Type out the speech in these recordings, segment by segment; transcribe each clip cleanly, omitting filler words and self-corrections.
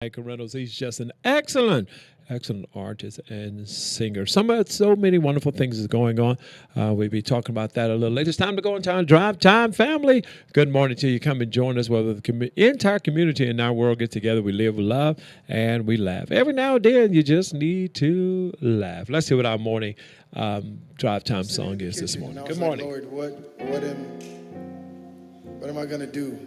Michael Reynolds. He's just an excellent artist and singer. So many wonderful things is going on. We'll be talking about that a little later. It's time to go on time. Drive time, family. Good morning to you. Come and join us. Whether the entire community in our world get together, we live, we love, and we laugh. Every now and then, you just need to laugh. Let's see what our morning drive time song is this morning. Good morning. Lord, what am I going to do?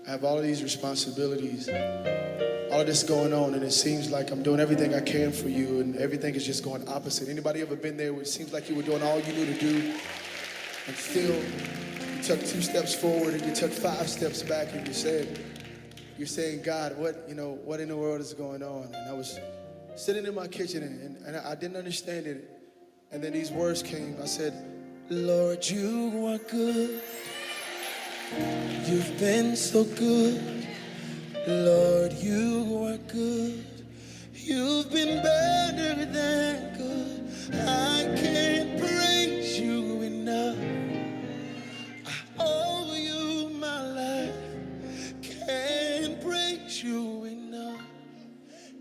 I have all of these responsibilities, all of this going on, and it seems like I'm doing everything I can for you, and everything is just going opposite. Anybody ever been there where it seems like you were doing all you knew to do, and still you took 2 steps forward and you took 5 steps back, and you're saying, God, what in the world is going on? And I was sitting in my kitchen, and I didn't understand it, and then these words came. I said, Lord, you are good. You've been so good, Lord, you are good. You've been better than good. I can't praise you enough. I owe you my life. Can't praise you enough.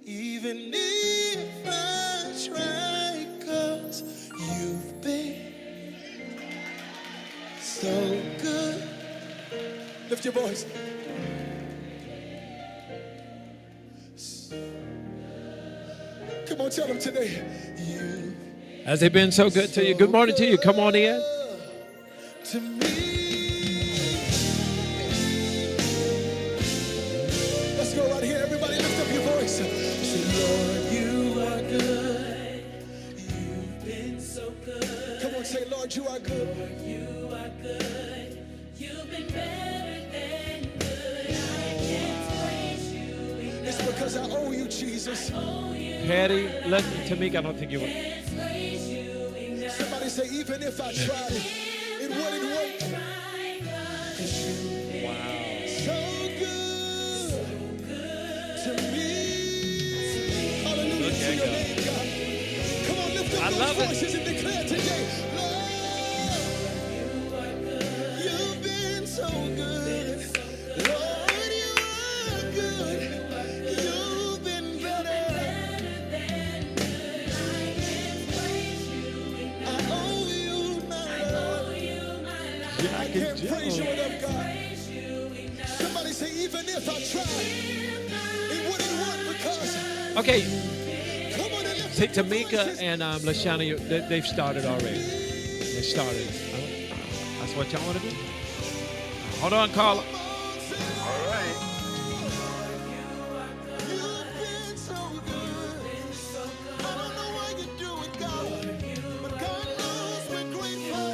Even if I try, 'cause you've been so good. Lift your voice. Come on, tell them today. Has it been so good to you? Good morning to you. Come on in. To me. Let's go right here. Everybody lift up your voice. Say, Lord, you are good. You've been so good. Come on, say, Lord, you are good. Lord, you are good. You've been better than good. I can't praise you enough. It's because I owe you, Jesus. Patty, Tamika, I don't think you would. Somebody say, even if I tried it, it wouldn't work. Wow. So good to me. Hallelujah to your name, God. Come on, lift up those voices and declare today, Lord, you've been so good. Lord, you are good. You've been better. I owe you my life. I can't praise you enough, God. Somebody say, even if I tried, it wouldn't work because. Okay, Come on and lift see, up your Tamika voices. and Lashana, they've started already. They started. That's what y'all want to do? Hold on, Carla. All right. You've been so good. I don't know why you do it, God, but God knows we're grateful.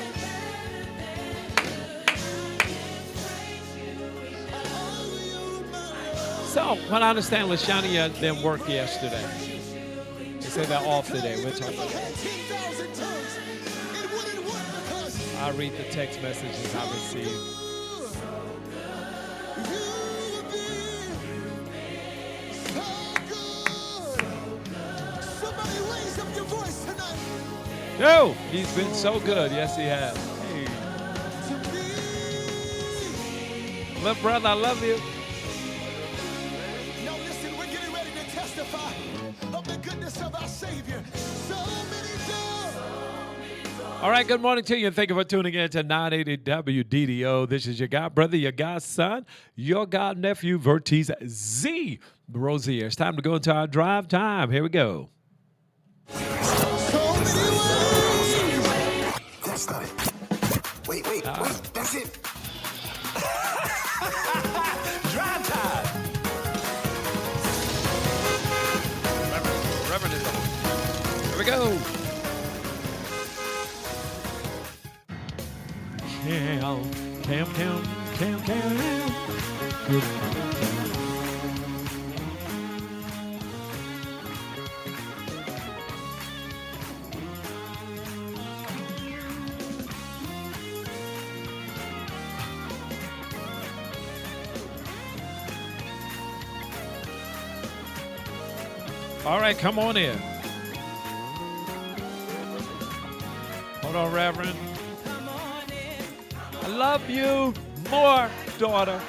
I owe you my love. So, what I understand, Lashana didn't work yesterday. They said they're off today. We're talking If I about had 10,000 tongues, it wouldn't work because I read the text messages I received. you've been so good. Somebody raise up your voice tonight. No, he's been so good. Yes, he has. Hey, To me. little brother, I love you. Now listen, we're getting ready to testify of the goodness of our Savior. So many doors. All right, good morning to you, and thank you for tuning in to 980 WDDO. This is your God brother, your God son, your God nephew, Vertise Z. Rosier. It's time to go into our drive time. Here we go. So many ways. That's not it. Wait, that's it. Drive time. Reverend is on. Here we go. Cam. All right, come on in. Hold on, Reverend. I love you more, daughter.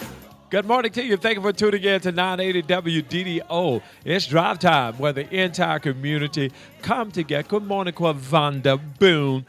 Good morning to you. Thank you for tuning in to 980 WDDO. It's drive time where the entire community come together. Good morning, Kwavanda Boone.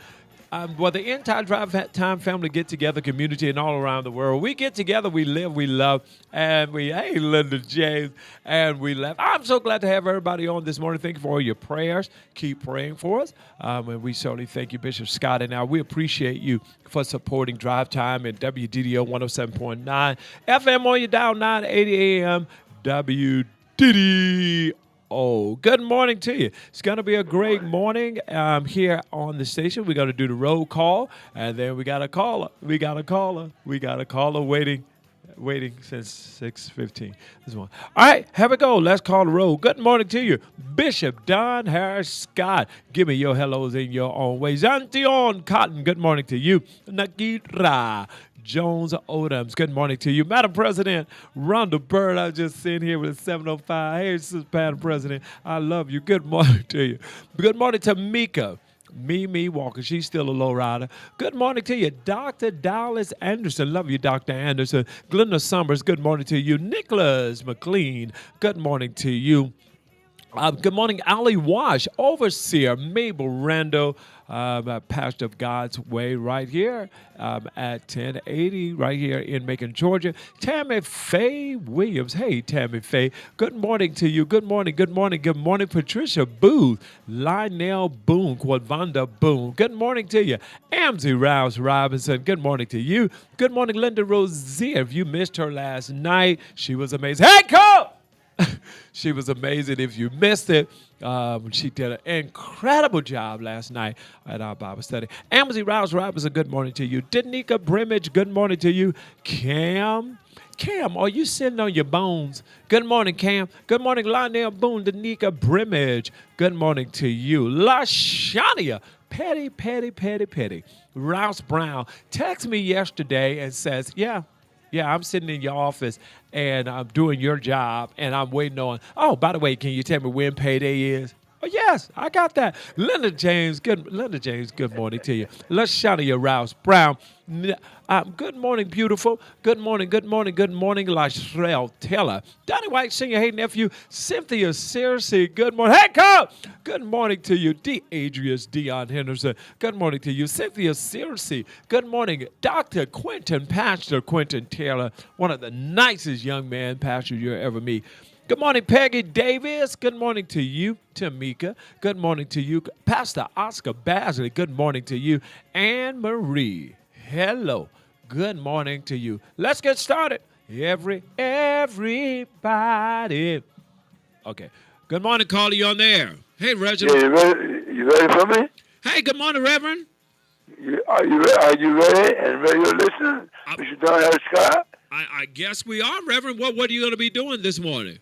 Where the entire drive time family get together, community and all around the world. We get together, we live, we love, and hey, Linda James, and we laugh. I'm so glad to have everybody on this morning. Thank you for all your prayers. Keep praying for us. And we certainly thank you, Bishop Scott. And now we appreciate you for supporting Drive Time at WDDO 107.9 FM on your dial 980 AM WDDO. Good morning to you. It's going to be a great morning here on the station. We're going to do the roll call, and then we got a caller. We got a caller waiting since 6:15 this morning. All right, here we go. Let's call the roll. Good morning to you, Bishop Don Harris Scott. Give me your hellos in your own way. Zantion Cotton, good morning to you. Nakira Jones Odoms, good morning to you. Madam President, Rhonda Bird, I was just sitting here with a 705. Hey, Sister Madam President, I love you. Good morning to you. Good morning to Mika. Mimi Walker, she's still a low rider. Good morning to you, Dr. Dallas Anderson. Love you, Dr. Anderson. Glenda Summers, good morning to you. Nicholas McLean, good morning to you. Good morning, Ali Wash, Overseer Mabel Rando, Pastor of God's Way right here at 1080 right here in Macon, Georgia. Tammy Faye Williams. Hey, Tammy Faye. Good morning to you. Good morning, good morning, good morning. Patricia Booth, Lionel Boone, Quadvanda Boone. Good morning to you. Amzie Rouse Robinson. Good morning to you. Good morning, Linda Rozier. If you missed her last night, she was amazing. Hey, Cole! She was amazing. If you missed it, she did an incredible job last night at our Bible study. Amity Rouse Robinson, good morning to you. Danica Brimage, good morning to you. Cam, are you sitting on your bones? Good morning, Cam. Good morning, Lionel Boone, Danica Brimage. Good morning to you. LaShania, Petty. Rouse Brown texted me yesterday and says, yeah, I'm sitting in your office and I'm doing your job and I'm waiting on, oh, by the way, can you tell me when payday is? Oh, yes, I got that. Linda James, good morning to you. LaShania Rouse Brown. Good morning, beautiful. Good morning, LaShrell Taylor. Donnie White Senior, hey, nephew. Cynthia Searcy, good morning. Hey, Cole! Good morning to you. Adrius Dion Henderson, good morning to you. Cynthia Searcy, good morning. Dr. Pastor Quentin Taylor, one of the nicest young man pastors you'll ever meet. Good morning, Peggy Davis. Good morning to you, Tamika. Good morning to you, Pastor Oscar Basley. Good morning to you, Anne Marie. Hello. Good morning to you. Let's get started. Everybody. Okay. Good morning, caller. You on there? Hey, Reginald. Yeah, you ready for me? Hey, good morning, Reverend. Are you ready and ready to listen? Mr. Don Harris Scott? I guess we are, Reverend. What are you going to be doing this morning?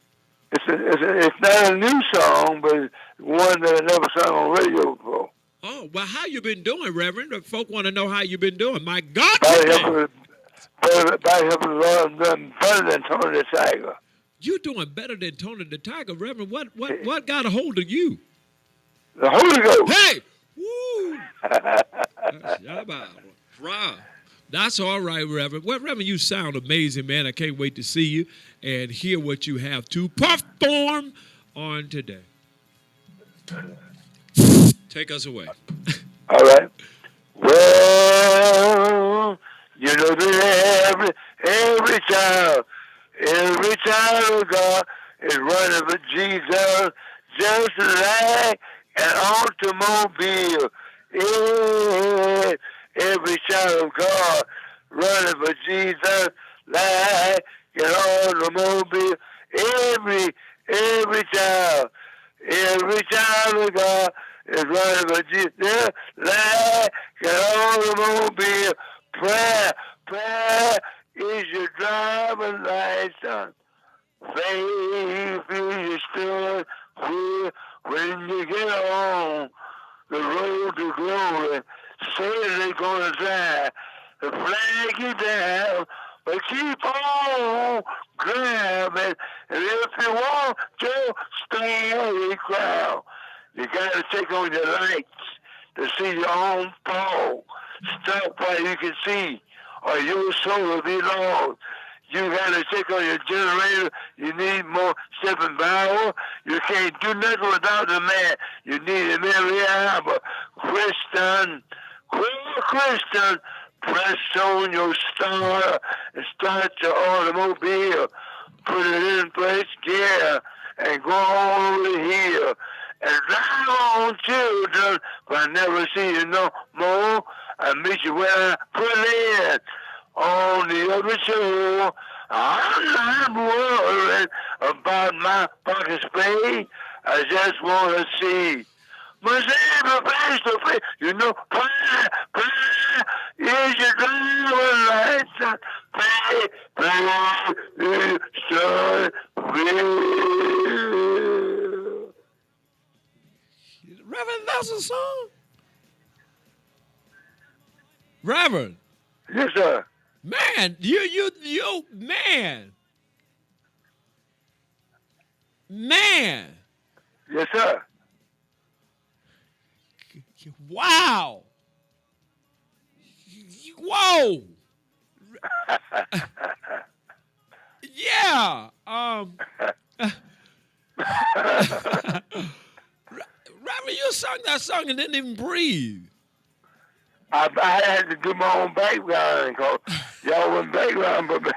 It's not a new song, but it's one that I never sung on radio before. Oh, well, how you been doing, Reverend? Folk want to know how you been doing. My God, by help of the Lord, I'm doing better than Tony the Tiger. You doing better than Tony the Tiger, Reverend? What got a hold of you? The Holy Ghost. Hey! Woo! That's all right, Reverend. Well, Reverend, you sound amazing, man. I can't wait to see you and hear what you have to perform on today. Take us away. All right. Well, you know that every child of God is running for Jesus, just like an automobile. Every child of God running for Jesus like an automobile. Every child of God is running for Jesus like an automobile. Prayer is your driver's license. Faith is your spirit when you get on the road to glory. Satan's gonna try to flag you down, but keep on grabbing. And if you want to stay crown, you gotta take on your lights to see your own fall. Stop while you can see, or your soul will be lost. You got to check on your generator. You need more stepping power. You can't do nothing without the man. You need him every hour. Christian, Christian, press on your starter and start your automobile. Put it in place, gear, and go over here. And drive on, children, but I never see you no more. I meet you where I put in. On the other shore, I'm not worried about my pocket space. I just want to see my Savior face to face. You know, prayer is your driver license. Pray is your will. Reverend, that's a song. Reverend. Yes, sir. Man, you, man. Man. Yes, sir. Wow. Whoa. Yeah. Reverend, you sung that song and didn't even breathe. I had to do my own background because y'all wasn't background but me.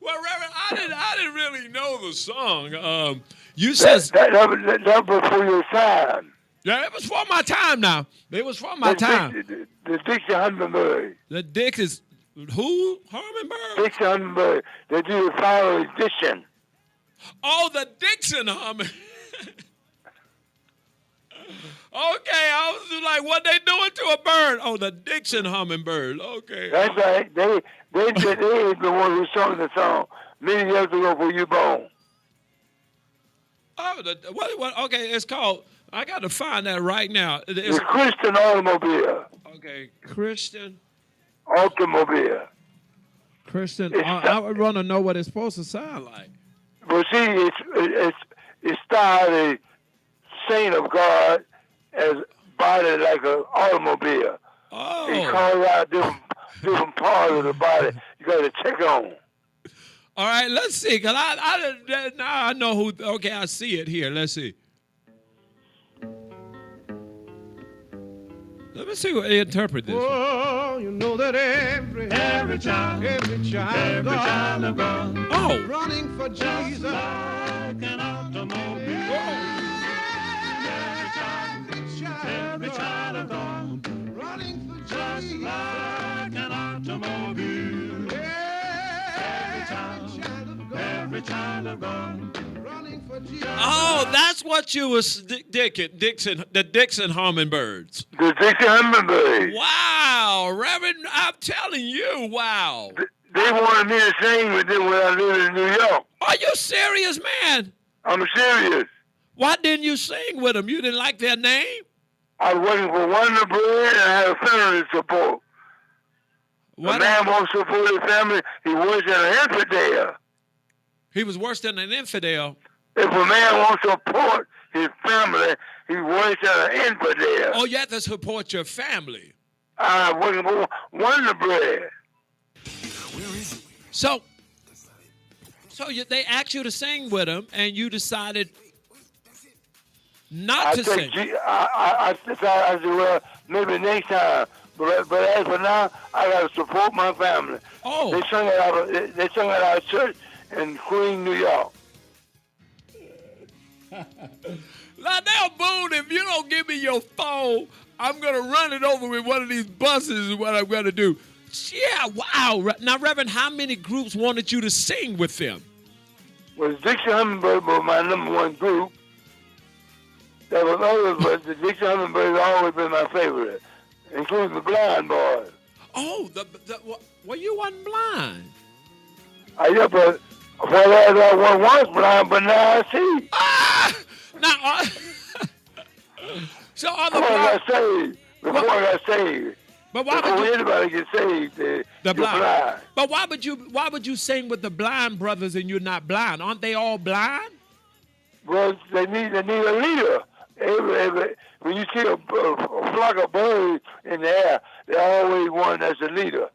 Well, Reverend, I didn't really know the song. You said that was for your time. yeah, it was for my time. Now it was for my time. The Dixie Hummingbird. The Dick is who? Hummingbird. Dixie Hummingbird. They do the final edition. Oh, the Dixon Hummingbird. Okay, I was like, what they doing to a bird? Oh, the Dixon Hummingbird. Okay. That's right. They is the one who sung the song many years ago for you born. Oh, what? Okay, it's called. I got to find that right now. It's, The Christian Automobile. okay, Christian. Automobile. Christian. It's I would want to know what it's supposed to sound like. But see, it's styled a saint of God as body like an automobile. Oh. He calls out different parts of the body you got to check on. All right, let's see. Cause now I know who. Okay, I see it here. Let's see. Let me see what they interpret this. Oh, you know that every child of God, Oh. running for Jesus, like an automobile. Every child of God, running for Jesus, like an automobile. Every child of God, running for Jesus. Oh, that's what you was Dixon, the Dixon Hummingbirds. The Dixie Hummingbird. Wow, Reverend, I'm telling you, wow. They wanted me to sing with them when I lived in New York. Are you serious, man? I'm serious. Why didn't you sing with them? You didn't like their name? I was working for Wonder Bread and I had a family to support. What? A man won't support his family, he works at an infidel. He was worse than an infidel. If a man won't support his family, he works at an infidel. Oh, you have to support your family. I was working for Wonder Bread. So they asked you to sing with them, and you decided not to sing. I said, well, maybe next time. But as for now, I got to support my family. Oh. They sung at our church in Queens, New York. Now, Boone, if you don't give me your phone, I'm going to run it over with one of these buses is what I'm going to do. Yeah, wow. Now, Reverend, how many groups wanted you to sing with them? Well, Dixie Hummingbird was my number one group. There was others, but the Dixie Hummingbird has always been my favorite, including the Blind Boys. Oh, well, you wasn't blind. Yeah, but I was blind, but now I see. Ah! Now, so are the Before I blind... got saved, before I got saved. But why Before would you... anybody get saved, you're blind. But why would you sing with the blind brothers and you're not blind? Aren't they all blind? Well, they need a leader. When you see a flock of birds in the air, there's always one that's the leader.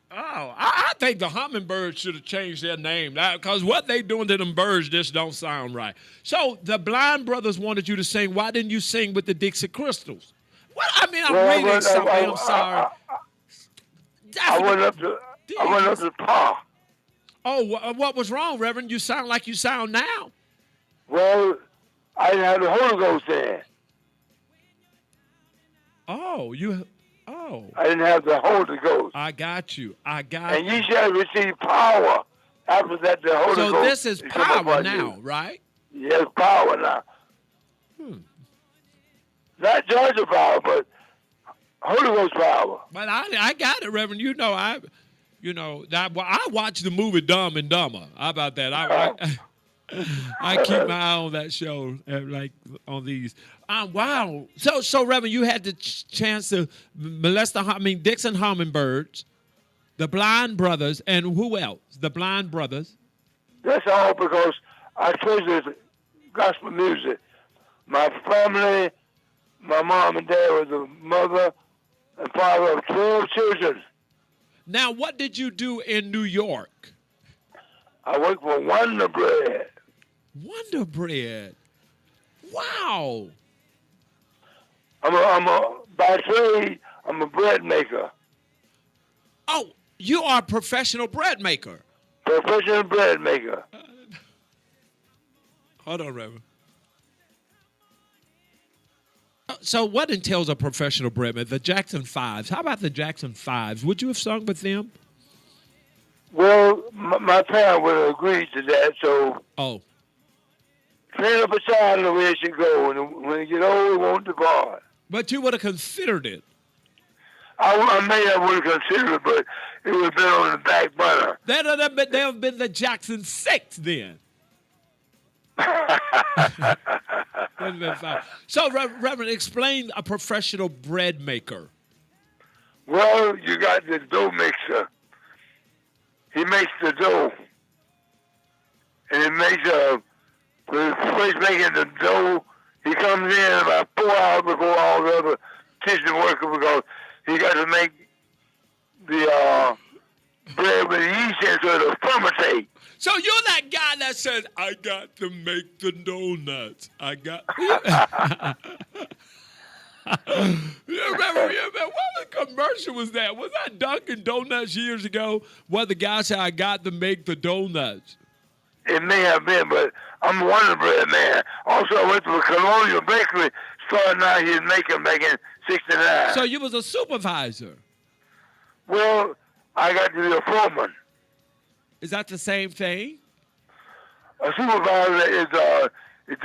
Oh, I think the hummingbirds should have changed their name because what they doing to them birds just don't sound right. So the Blind Brothers wanted you to sing. Why didn't you sing with the Dixie Crystals? Well, I mean, I'm reading something. I'm sorry. I went up to par. Oh, what was wrong, Reverend? You sound like you sound now. Well, I didn't have the Holy Ghost then. Oh, I didn't have the Holy Ghost. I got you. And you shall receive power after that the Holy Ghost. So this is power now, right? Yes, power now. Not Georgia power, but Holy Ghost power. But I got it, Reverend. I watched the movie Dumb and Dumber. How about that? I keep my eye on that show, like on these. Wow. So Reverend, you had the chance to molest Dixon Hummingbirds, the Blind Brothers, and who else? The Blind Brothers. That's all because I treasure gospel music. My family, my mom and dad was a mother and father of 12 children. Now, what did you do in New York? I worked for Wonder Bread. Wonder Bread. Wow. By trade, I'm a bread maker. Oh, you are a professional bread maker. Professional bread maker. Hold on, Reverend. So what entails a professional bread maker? The Jackson Fives. How about the Jackson Fives? Would you have sung with them? Well, my parents would have agreed to that, so... Oh. Train up a child the way it should go. When you get old, it won't depart. But you would have considered it. I may have would have considered it, but it would have been on the back burner. They have been the Jackson Six then. So, Reverend, explain a professional bread maker. Well, you got the dough mixer. He makes the dough. And it makes when he's making the dough, he comes in about 4 hours before all the other kitchen workers because he got to make the bread with the yeast in so it'll fermentate. So you're that guy that says, I got to make the donuts. I got... You remember, what commercial was that? Was that Dunkin' Donuts years ago where the guy said, I got to make the donuts? It may have been, but I'm a Wonder Bread man. Also, I went to a Colonial Bakery starting out here making back in 69. So you was a supervisor? Well, I got to be a foreman. Is that the same thing? A supervisor is the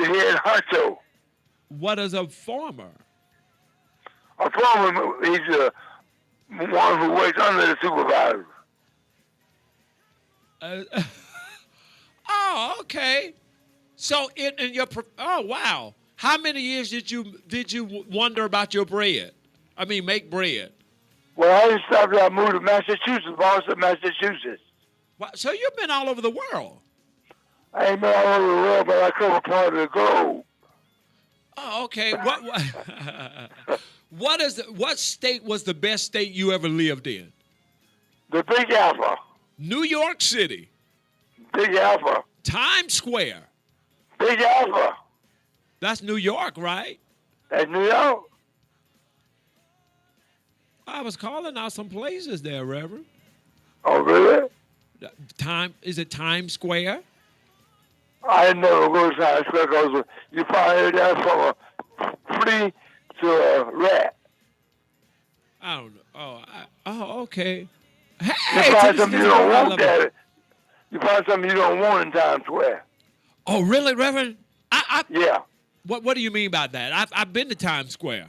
head honcho. What is a farmer? A foreman, he's the one who works under the supervisor. Oh, okay. So in your wow. How many years did you wonder about your bread? I mean, make bread. Well, I didn't stop till I moved to Massachusetts, Boston, Massachusetts. Wow. So you've been all over the world. I ain't been all over the world, but I cover part of the globe. Oh, okay. What state was the best state you ever lived in? The Big Apple. New York City. Big Apple. Times Square. Big Apple. That's New York, right? That's New York. I was calling out some places there, Reverend. Oh, really? Is it Times Square? I never go to Times Square because you probably heard that from a flea to a rat. I don't know. Okay. You Hey, find something you don't want there. You find something you don't want in Times Square. Oh, really, Reverend? Yeah. What do you mean by that? I've been to Times Square.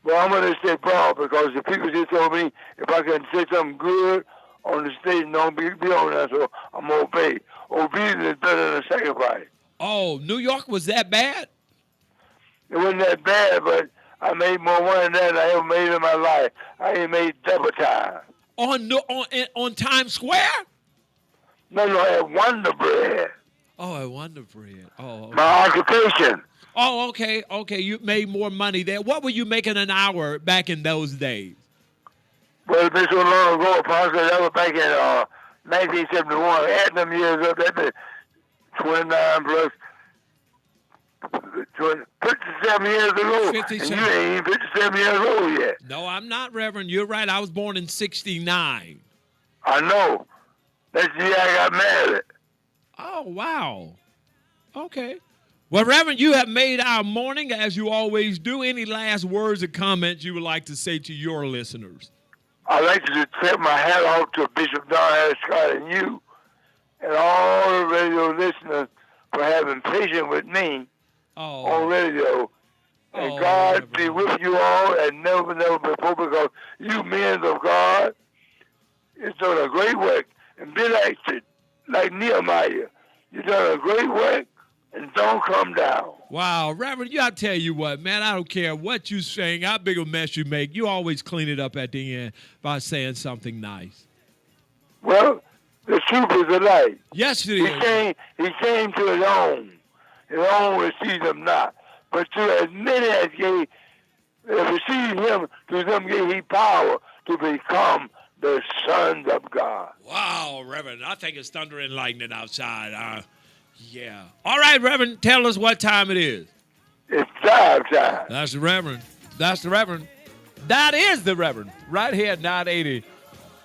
Well, I'm going to stay proud because the people just told me if I can say something good on the stage and don't be on that, so I'm going to obey. Obedience is better than sacrifice. Oh, New York was that bad? It wasn't that bad, but I made more money than that I ever made in my life. I ain't made double time. On Times Square? No, at Wonder Bread. Oh, a Wonder Bread. Oh, okay. My occupation. Oh, okay, okay. You made more money there. What were you making an hour back in those days? Well, it's been so long ago, Apostle, that was back in 1971. Add them years up, that'd be 29 plus 57 years ago. 57. And you ain't even 57 years old yet. No, I'm not, Reverend. You're right. I was born in '69. I know. That's the year I got married. Oh, wow. Okay. Well, Reverend, you have made our morning as you always do. Any last words or comments you would like to say to your listeners? I'd like to tip my hat off to Bishop Don Harris Scott and you and all the radio listeners for having patience with me on radio. And God be with you all and never, never before, because you men of God is done a great work. And be like Nehemiah. You've done a great work, and don't come down. Wow, Reverend, I tell you what, man, I don't care what you saying, how big a mess you make. You always clean it up at the end by saying something nice. Well, the truth is a light. Yes, it is. He came to his own. His own received him not. But to as many as received him, to them gave he power to become the sons of God. Wow, Reverend, I think it's thunder and lightning outside. Yeah. All right, Reverend, tell us what time it is. It's drive time. That's the Reverend. That's the Reverend. That is the Reverend. Right here at 980.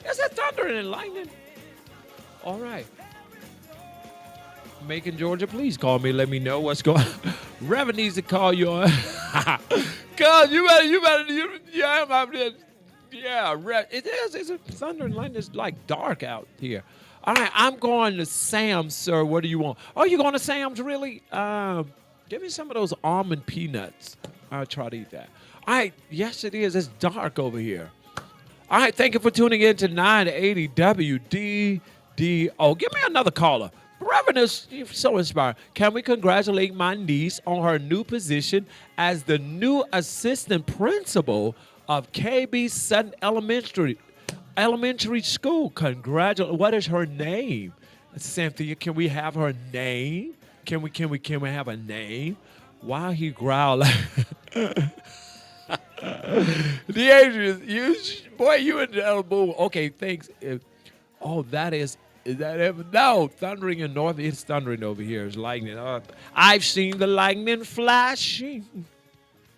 Is it thunder and lightning? All right. Macon, Georgia, please call me. Let me know what's going on. Reverend needs to call you on. Cuz you better, it is. It's a thunder and lightning. It's like dark out here. All right, I'm going to Sam's, sir. What do you want? Oh, you going to Sam's, really? Give me some of those almond peanuts. I'll try to eat that. All right, yes, it is. It's dark over here. All right, thank you for tuning in to 980 WDDO. Give me another caller. Reverend is so inspired. Can we congratulate my niece on her new position as the new assistant principal of KB Sutton Elementary School? What is her name? Cynthia, can we have her name? Can we have a name? Why he growl? Deadrian, you in the elbow. Okay, thanks. Is that ever? No, thundering in north. It's thundering over here. It's lightning. I've seen the lightning flashing.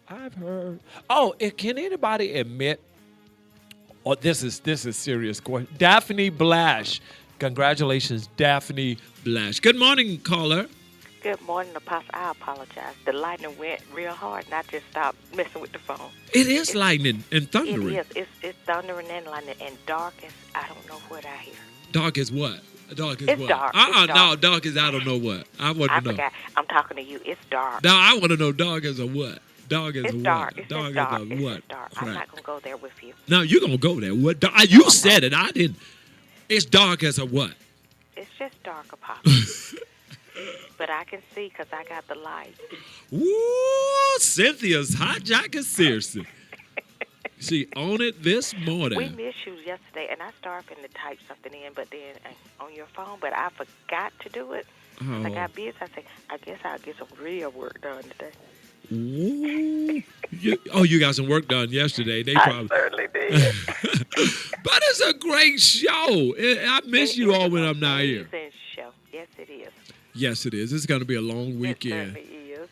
I've heard. Oh, can anybody admit? Oh, this is serious question. Daphne Blash. Congratulations, Daphne Blash. Good morning, caller. Good morning, Apostle. I apologize. The lightning went real hard, and I just stopped messing with the phone. It's lightning and thundering. It is. It's thundering and lightning and dark as I don't know what I hear. Dark as what? Dark as it's what? Dark. No, dark as I don't know what. I want to know. Forgot. I'm talking to you. It's dark. No, I want to know dark as a what? Dark as it's a dark. what? It's dark dark. as a it's what? Dark. Crap. I'm not going to go there with you. No, you're going to go there. What? You said it. I didn't. It's dark as a what? It's just dark, Apostle. But I can see because I got the light. Woo! Cynthia's hijacking seriously. She on it this morning. We missed you yesterday, and I started to type something in, but then on your phone, but I forgot to do it. Oh. I got busy. I said, I guess I'll get some real work done today. Ooh. You got some work done yesterday. I certainly did. But it's a great show. I miss you all when I'm not here. Show. Yes, it is. Yes, it is. It's going to be a long weekend. It certainly is.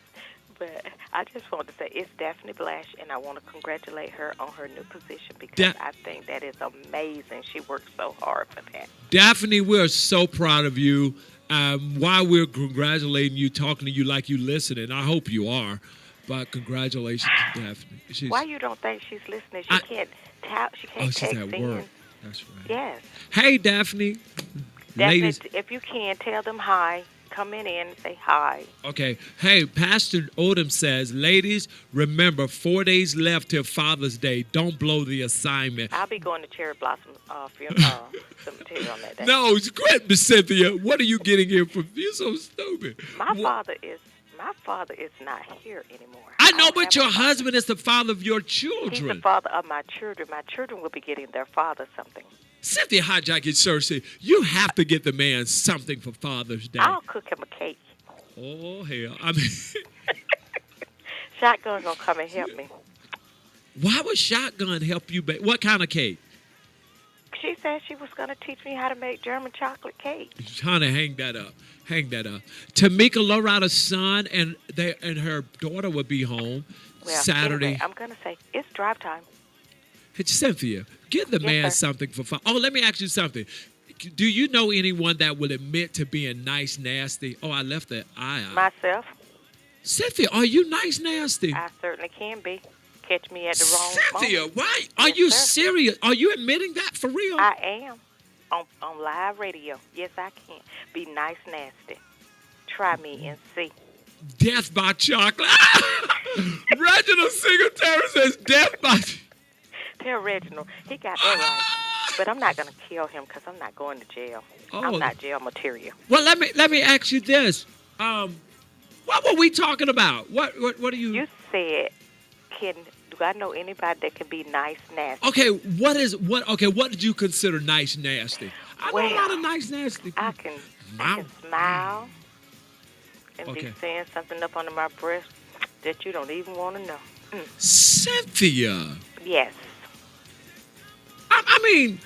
But I just want to say it's Daphne Blash, and I want to congratulate her on her new position because I think that is amazing. She worked so hard for that. Daphne, we're so proud of you. While we're congratulating you, talking to you like you listening, I hope you are. But congratulations, Daphne. Why you don't think she's listening? She can't tell. She can't she's at work. That's right. Yes. Hey, Daphne. Ladies, if you can, tell them hi. Come in and say hi. Okay. Hey, Pastor Odom says, ladies, remember 4 days left till Father's Day. Don't blow the assignment. I'll be going to Cherry Blossom Cemetery on that day. No, it's great, Miss Cynthia. What are you getting here from? You're so stupid. My father is not here anymore. I know, but your husband is the father of your children. He's the father of my children. My children will be getting their father something. Cynthia hijacking Cersei. You have to get the man something for Father's Day. I'll cook him a cake. Oh, hell. I mean, Shotgun gonna come and help me. why would Shotgun help you bake? What kind of cake? She said she was gonna teach me how to make German chocolate cake. Honey, hang that up. Hang that up. Tamika Lowrider's son and her daughter will be home Well, Saturday. Anyway, I'm gonna say it's drive time. Hey, Cynthia, give the Yes, man sir. something for fun. Oh, let me ask you something. Do you know anyone that will admit to being nice, nasty? Oh, I left the eye out. Myself, Cynthia, are you nice, nasty? I certainly can be. Catch me at the wrong Cynthia, moment. why? Are Yes, you sir. serious? Are you admitting that for real? I am on live radio. Yes, I can. Be nice, nasty. Try me and see. Death by chocolate. Reginald Singletary says death by. Tell Reginald he got that right. But I'm not gonna kill him because I'm not going to jail. Oh. I'm not jail material. Well, let me ask you this. What were we talking about? What do you? You said, do I know anybody that can be nice, nasty? Okay, what did you consider nice, nasty? I know a lot of nice, nasty. I can smile and be saying something up under my breast that you don't even want to know. Cynthia. Yes. I mean,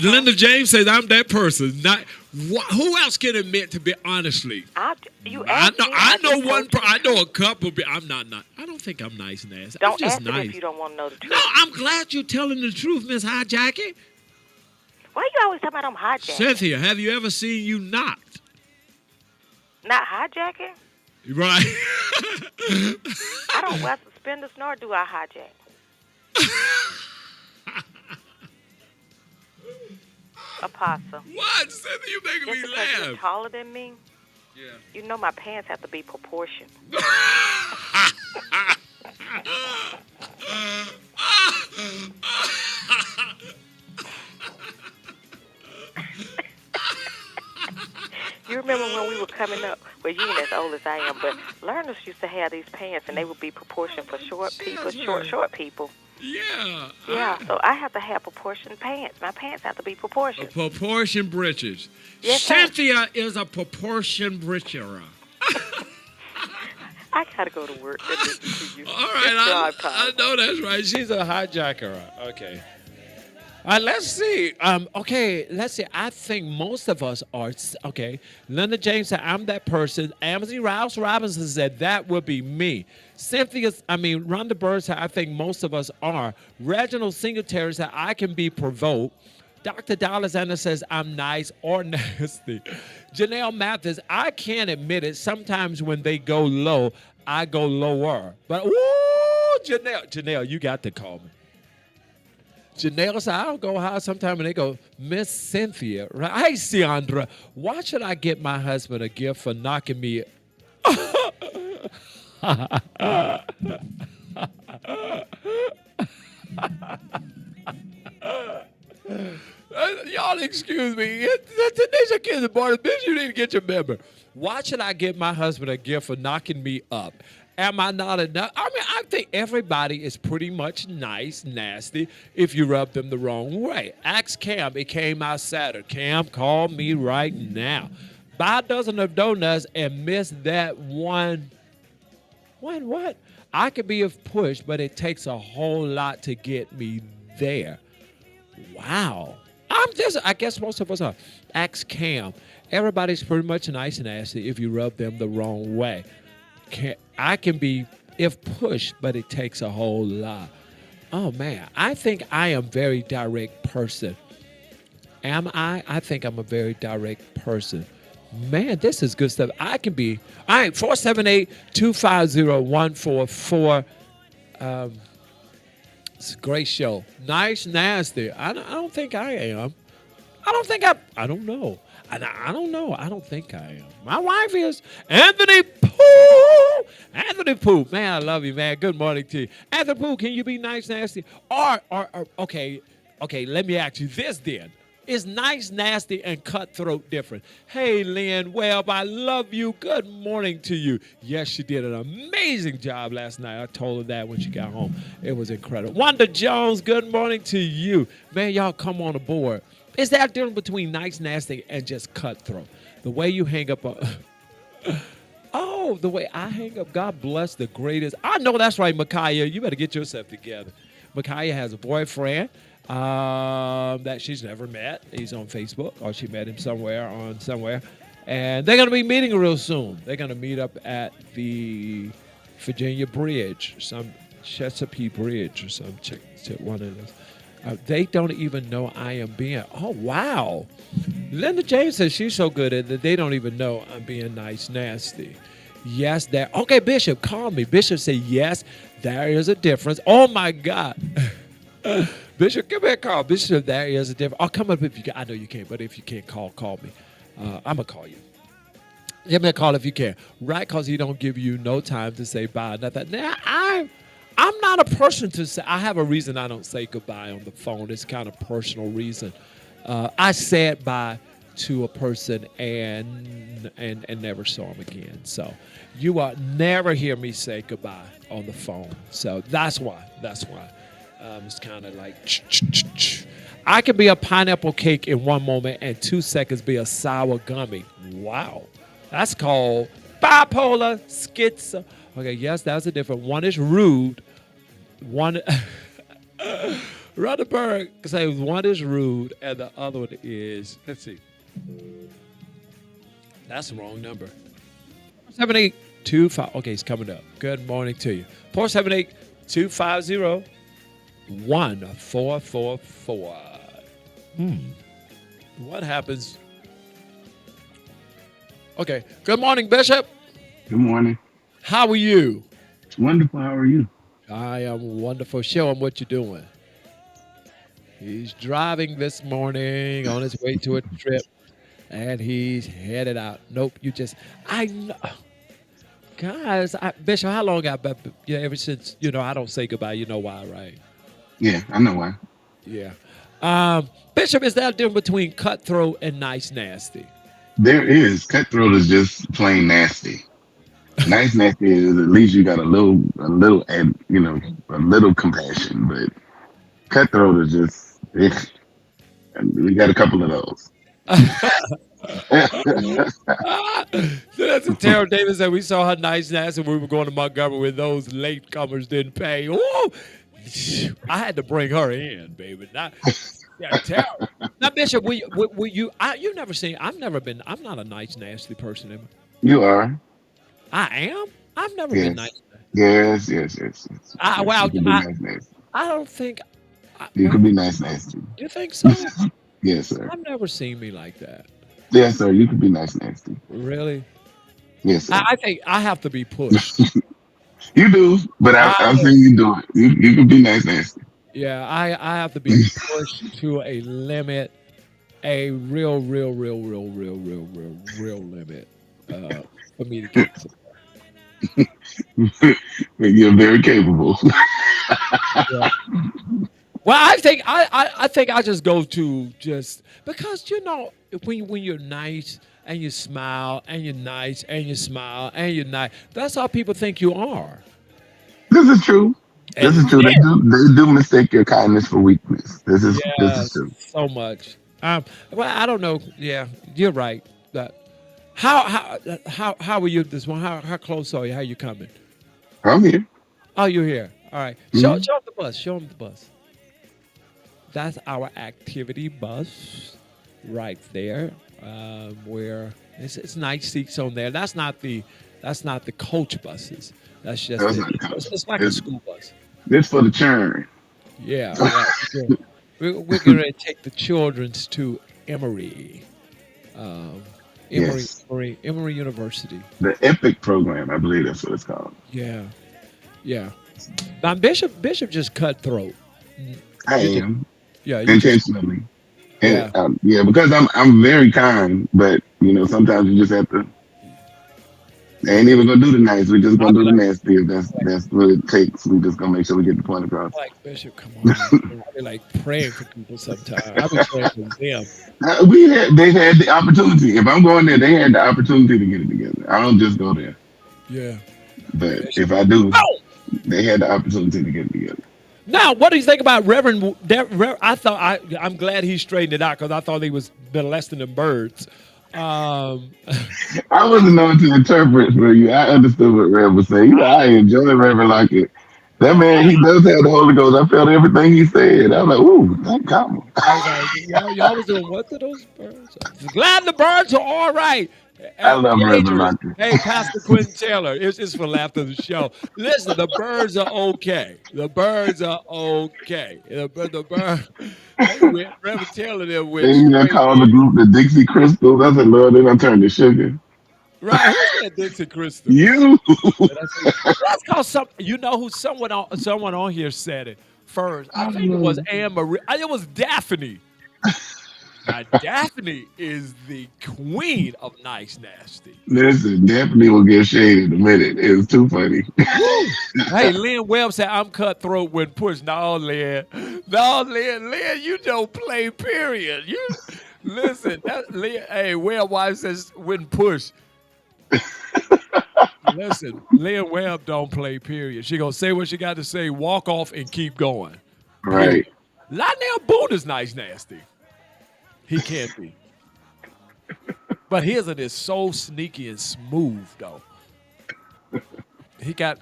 Linda James says I'm that person. Not who else can admit to be honestly? I know a couple. I'm not. I don't think I'm nice, nasty. I'm Don't just ask nice. it if you don't want to know the truth. No, I'm glad you're telling the truth, Miss Hijacking. Why you always talking about I'm hijacking? Cynthia, have you ever seen you knocked? Not hijacking? Right. I don't wear suspenders nor do I hijack. Apostle. What? Cynthia, you making Just me because you're laugh. taller than me, Yeah. you know my pants have to be proportioned. You remember when we were coming up? Well, you ain't as old as I am, but learners used to have these pants, and they would be proportioned for short people, short people. Yeah. Yeah, so I have to have proportioned pants. My pants have to be proportioned. Proportion britches. Yes, sir. Cynthia is a proportion britcher. I gotta go to work and listen to you. All right, It's drive time. I know that's right. She's a hijacker. Okay. Let's see. Let's see. I think most of us are. Okay. Linda James said, I'm that person. Amity Rouse Robinson said, that would be me. Rhonda Bird said, I think most of us are. Reginald Singletary said, I can be provoked. Dr. Dallasana says, I'm nice or nasty. Janelle Mathis, I can't admit it. Sometimes when they go low, I go lower. But, ooh, Janelle, you got to call me. Janelle said, I'll go high sometime, and they go, Miss Cynthia. Right? Hey, Ciandra, why should I get my husband a gift for knocking me? Y'all excuse me. Today's a kid's born. Bitch, you need to get your member. Why should I get my husband a gift for knocking me up? Am I not enough? I think everybody is pretty much nice, nasty, if you rub them the wrong way. Ask Cam. It came out Saturday. Cam, call me right now. Buy a dozen of donuts and miss that one. What? I could be a push, but it takes a whole lot to get me there. Wow. I guess most of us are. Ask Cam. Everybody's pretty much nice and nasty if you rub them the wrong way. I can be, if pushed, but it takes a whole lot. Oh, man. I think I am a very direct person. Am I? I think I'm a very direct person. Man, this is good stuff. I can be. All right, 478-250-144. It's a great show. Nice, nasty. I don't think I am. I don't know. I don't know. I don't think I am. My wife is Anthony Pooh. Anthony Pooh. Man, I love you, man. Good morning to you. Anthony Pooh, can you be nice, nasty? Okay, let me ask you this then. Is nice, nasty, and cutthroat different? Hey, Lynn Webb, I love you. Good morning to you. Yes, she did an amazing job last night. I told her that when she got home. It was incredible. Wanda Jones, good morning to you. Man, y'all come on aboard. Is that difference between nice, nasty, and just cutthroat? The way you hang up a oh, the way I hang up. God bless the greatest. I know that's right, Micaiah. You better get yourself together. Micaiah has a boyfriend that she's never met. He's on Facebook, or she met him somewhere. And they're going to be meeting real soon. They're going to meet up at the Virginia Bridge, some Chesapeake Bridge or some one of those. They don't even know I am being. Oh, wow. Linda James says she's so good at it, they don't even know I'm being nice, nasty. Yes, there. Okay, Bishop, call me. Bishop said, yes, there is a difference. Oh, my God. Bishop, give me a call. Bishop, there is a difference. Oh, come up if you can. I know you can't, but if you can't call me. I'm going to call you. Give me a call if you can. Right, because he don't give you no time to say bye. Nothing. Now, I'm not a person to say. I have a reason I don't say goodbye on the phone. It's kind of personal reason. I said bye to a person and never saw him again. So you will never hear me say goodbye on the phone. So that's why. It's kind of like I can be a pineapple cake in one moment and 2 seconds be a sour gummy. Wow. That's called bipolar schizo. Okay, yes, that's a different. One is rude. One Rutherford says one is rude and the other one is, let's see. That's the wrong number. 478-25. Okay, it's coming up. Good morning to you. 478-250-1444. What happens? Okay. Good morning, Bishop. Good morning. How are you? Wonderful. How are you? I am wonderful. Show him what you're doing. He's driving this morning on his way to a trip, and he's headed out. Nope, I know. Guys, Bishop, how long I've been, ever since, I don't say goodbye. You know why, right? Yeah, I know why. Yeah. Bishop, is that a difference between cutthroat and nice, nasty? There is. Cutthroat is just plain nasty. Nice nasty is at least you got a little, and a little compassion. But cutthroat is just, we got a couple of those. So that's what Tara Davis said. We saw her nice, nasty when we were going to Montgomery when those latecomers didn't pay. Ooh, I had to bring her in, baby. Tara. Now, Bishop, will you? You've never seen. I'm not a nice, nasty person. Am I? You are. I am. I've never Yes. been nice. Yes. Well, You can be nice nasty. I don't think. You can be nice nasty. You think so? Yes, sir. I've never seen me like that. Yes, sir. You can be nice nasty. Really? Yes, sir. I think I have to be pushed. You do, but I've seen you do it. You can be nice nasty. Yeah, I have to be pushed to a limit, a real limit for me to get to. You're very capable. Yeah. Well, I think I just go to just because when you're nice and you smile and you're nice and you smile and you're nice, that's how people think you are. This is true. This is true. They do mistake your kindness for weakness. This is true. So much. Well, I don't know. Yeah, you're right. How are you this one? How close are you? How you coming? I'm here. Oh, you're here. All right. Mm-hmm. Show them the bus. Show them the bus. That's our activity bus right there. Where it's nice seats on there. That's not the coach buses. That's just it's like a school bus. This for the churn. Yeah. We're going to take the children's to Emory. Emory University. The EPIC program, I believe that's what it's called. Yeah. Now Bishop just cutthroat. I am. Yeah. Intentionally. Yeah. And, because I'm very kind, but sometimes you just have to. They ain't even gonna do the nice. We just gonna do the nasty. If that's what it takes. We just gonna make sure we get the point across. Like Bishop, come on. I be like praying for people sometimes. I be praying for them. They had the opportunity. If I'm going there, they had the opportunity to get it together. I don't just go there. Yeah. But if I do, they had the opportunity to get it together. Now, what do you think about Reverend? I'm glad he straightened it out because I thought he was molesting them birds. Um, I wasn't knowing to interpret for you. I understood what Rev was saying. I enjoy Reverend Lockett. That man, he does have the Holy Ghost. I felt everything he said. I was like, ooh, thank God. I was like, y'all was doing what to those birds? Glad the birds are all right. I love Reverend Dangerous. Lockett. Hey, Pastor Quentin Taylor, it's for laughter the show. Listen, the birds are okay. The birds are okay. The bird, Reverend Taylor there went Then you straight called the in. group the Dixie Crystals. I said, Lord, then I turned to sugar. Right? Who said Dixie Crystals? You. Did I say? That's called some. You know who someone on here said it first. I think it was Anne Marie. It was Daphne. Now, Daphne is the queen of nice nasty. Listen, definitely will get shaded in a minute. It was too funny. Woo! Hey, Lynn Webb said, I'm cutthroat when pushed. No, Lynn. No, Lynn, you don't play, period. You listen, Lynn, hey, Webb wife says when pushed. Listen, Lynn Webb don't play, period. She gonna say what she got to say, walk off, and keep going. Period. Right. Lionel Boone is nice nasty. He can't be. But his is so sneaky and smooth, though. He's got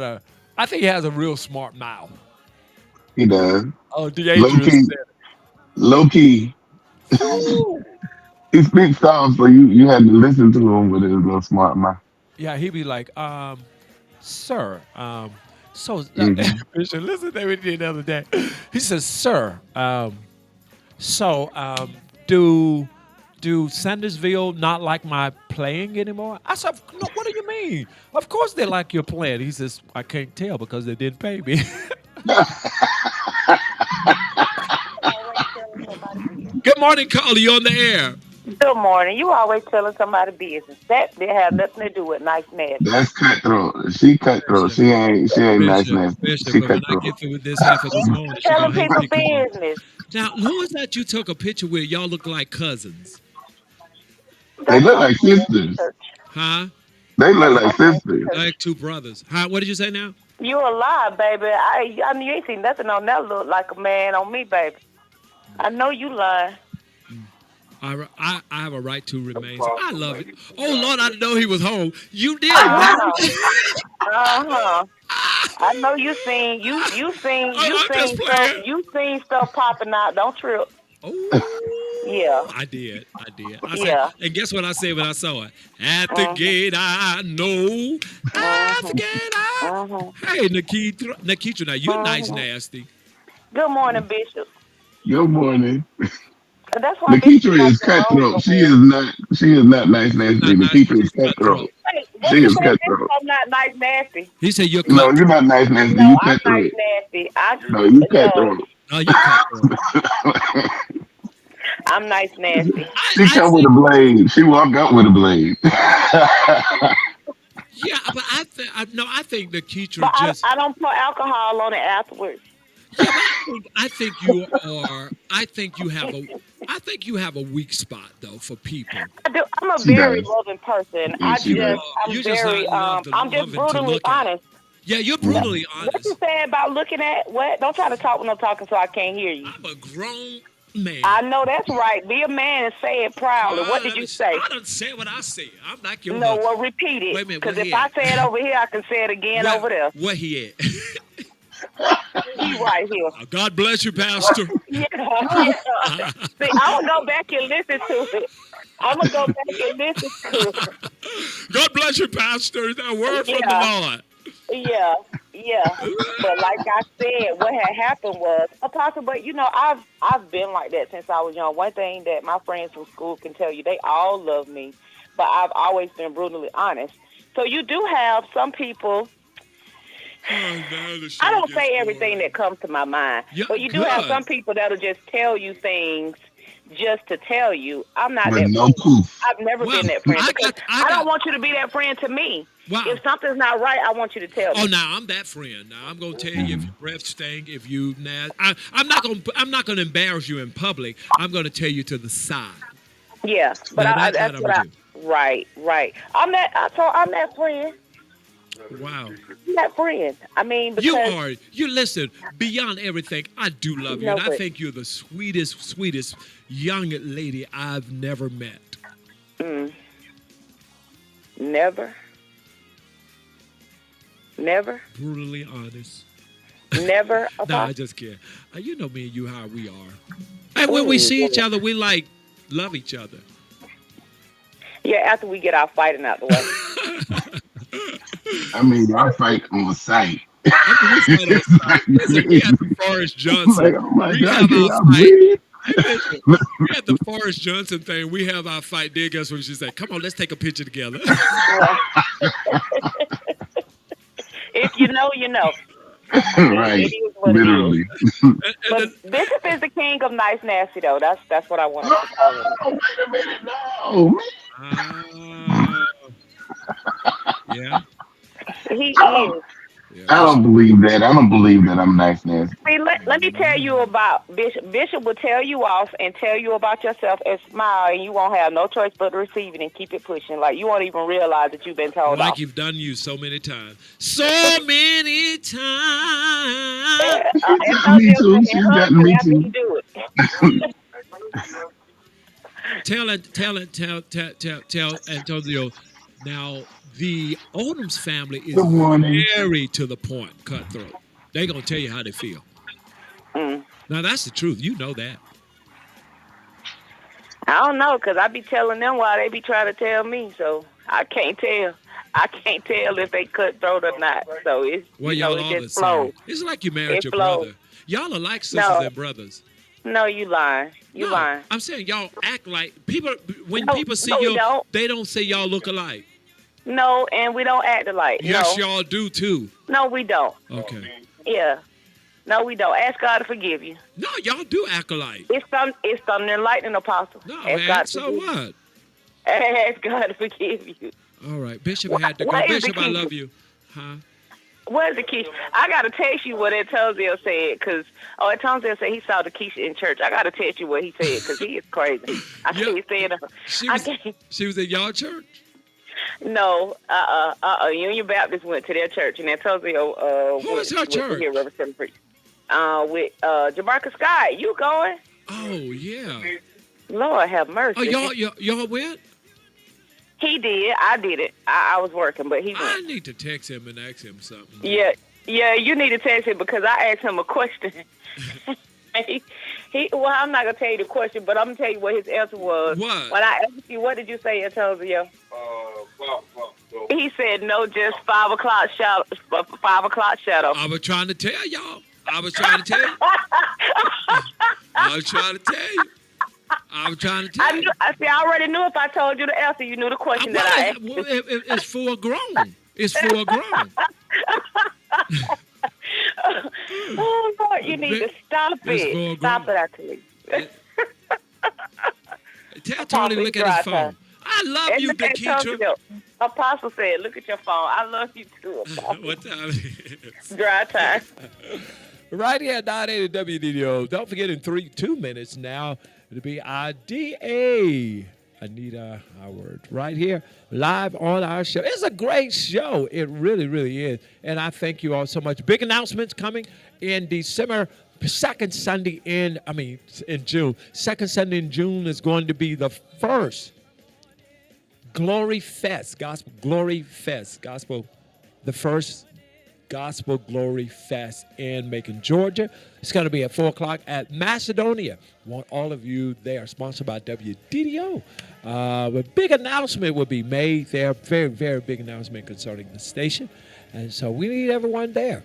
a, I think he has a real smart mouth. He does. Oh, Low DeAndre key. said it. Low key. Ooh. He speaks soft, so you had to listen to him with his little smart mouth. Yeah, he'd be like, sir, Mhm. Bishop, listen to what we did the other day. He says, sir, do Sandersville not like my playing anymore? I said, no, what do you mean? Of course they like your playing. He says, I can't tell because they didn't pay me. Good morning, Carly. You on the air? Good morning. You always telling somebody business. That didn't have nothing to do with nice nasty. That's cutthroat. She cutthroat. She ain't nice nasty. She But when I cutthroat. get through with this half of this morning, she Telling gonna hate people me. Come on. business. Now, who is that you took a picture with? Y'all look like cousins. They look like sisters. Huh? They look like sisters. Like two brothers. Huh? What did you say now? You a lie, baby. I mean, you ain't seen nothing on that look like a man on me, baby. I know you lying. I have a right to remain. I love it. Oh, Lord, I didn't know he was home. You did. Uh-huh. I know you seen stuff popping out. Don't trip. Oh, Yeah. I did. I Yeah. said, and guess what I said when I saw it? At the gate, I know. At the gate, Hey, Nikita, now you nice nasty. Good morning, Bishop. Good morning. That's why Bishop Nikita like is the road cutthroat. so She well. is not. She is not nice nasty. Not nice. Nikita is She's cutthroat. cutthroat. Hey, She what you is say, Bishop? cutthroat. I'm not nice nasty. He said you're No, you're cutthroat. not nice nasty. No, You I'm nice cutthroat. nasty. No, you No, cutthroat. No, you cutthroat. I'm nice nasty. She I come with think, a blade. She walk up with a blade. yeah, but I think Nikita But just. I don't put alcohol on it afterwards. Yeah, but I think you are. I think you have a weak spot though for people. I do. I'm a She very does. loving person. Yeah, she does. I'm You just very, not I'm just loving to brutally look at. honest. Yeah, you're Mhm. brutally What you honest. saying about looking at what? Don't try to talk when I'm talking so I can't hear you. I'm a grown man. I know that's right. Be a man and say it proudly. What did you say? I don't say what I say. I'm like your No, husband. well, repeat Wait a it. minute, Because what if he I at? say it over here, I can say it again over there. Where he at? He right here. God bless you, Pastor. Yeah. See, I'm going to go back and listen to it. I'm going to go back and listen to it. God bless you, Pastor. Is that a word from the Yeah. Lord? Yeah, yeah. But like I said, what had happened was, Apostle, but I've been like that since I was young. One thing that my friends from school can tell you, they all love me, but I've always been brutally honest. So you do have some people. I don't say everything that comes to my mind, Yeah, but you do have good. some people that'll just tell you things just to tell you. I'm not With that no friend. proof. I've never Well, been that friend I because got- I don't want you to be that friend to me. Wow. If something's not right, I want you to tell me. Oh, now I'm that friend. Now I'm gonna tell you if your breath stink, if you I'm not gonna embarrass you in public. I'm gonna tell you to the side. Yeah, but Now, that's what I. Right. I'm that friend. Wow. I'm that friend. I mean, because You listen, beyond everything, I do love you. And I think you're the sweetest young lady I've never met. Never. Never. Brutally honest. Never. No, I just can't. You know me and you how we are. And when we see each other, we love each other. Yeah, after we get our fighting out the way. I mean, y'all fight on sight. Listen, we had the Forrest Johnson. Like, oh my we God, have can our y'all fight. breathe? Hey, listen, we had the Forrest Johnson thing. We have our fight. Then guess what she said? Come on, let's take a picture together. If you know, you know. Right. It is what Literally. it is. But Bishop is the king of nice nasty, though. That's what I want to call him. Oh, wait a minute. No, man. Yeah. He is. I don't believe that. I don't believe that I'm nice nasty. See, let me tell you about Bishop. Bishop will tell you off and tell you about yourself and smile, and you won't have no choice but to receive it and keep it pushing. Like, you won't even realize that you've been told like off. You've done you so many times. So many times. Me too. She's gotten me too. Tell Antonio. Now, the Odom's family is very to the point, cutthroat. They're going to tell you how they feel. Now, that's the truth. You know that. I don't know, because I be telling them why they be trying to tell me, so I can't tell. I can't tell if they cutthroat or not. So it's, y'all it just flows. It's like you married your brother. Y'all are like sisters and brothers. No, you lying. You lying. I'm saying y'all act like people. When people see you, they don't say y'all look alike. No, and we don't act alike. Yes, y'all do too. No, we don't. Okay. Yeah. No, we don't. Ask God to forgive you. No, y'all do act alike. It's something enlightening, Apostle. No, ask man. God So what? Ask God to forgive you. All right, Bishop had to go. Bishop, I love you. Huh? What is the Keisha? I got to text you what Antonio said, because Antonio said he saw the Keisha in church. I got to text you what he said, because he is crazy. I can't stand him. She was at y'all church? No, Union Baptist went to their church, and Antonio who is your church? Here, Reverend Priest. With Jamarcus Scott. You going? Oh, yeah. Lord have mercy. Oh, y'all went? He did. I did it. I was working, but he went. I need to text him and ask him something. Yeah, you need to text him, because I asked him a question. Well, I'm not going to tell you the question, but I'm going to tell you what his answer was. What? When I asked you, what did you say, Antonio? He said, no, just 5 o'clock shadow. 5 o'clock shadow. I was trying to tell y'all. I was trying to tell you. I already knew if I told you the answer, you knew the question that I asked. It's full grown. It's full grown. Oh, Lord, you need to stop it. Stop it, I tell you. Tell Tony to look at his phone. I love you, Deketra. Apostle said, look at your phone. I love you too, Apostle. What time is it? Dry time. Right here at 980 WDDO. Don't forget, in 2 minutes now, it'll be our DA, Anita Howard, right here, live on our show. It's a great show. It really, really is. And I thank you all so much. Big announcements coming in December. Second Sunday in June. Second Sunday in June is going to be the first Glory Fest, Gospel Glory Fest, the first Gospel Glory Fest in Macon, Georgia. It's going to be at 4 o'clock at Macedonia. Want all of you there. Sponsored by WDDO. A big announcement will be made there. Very, very big announcement concerning the station. And so we need everyone there.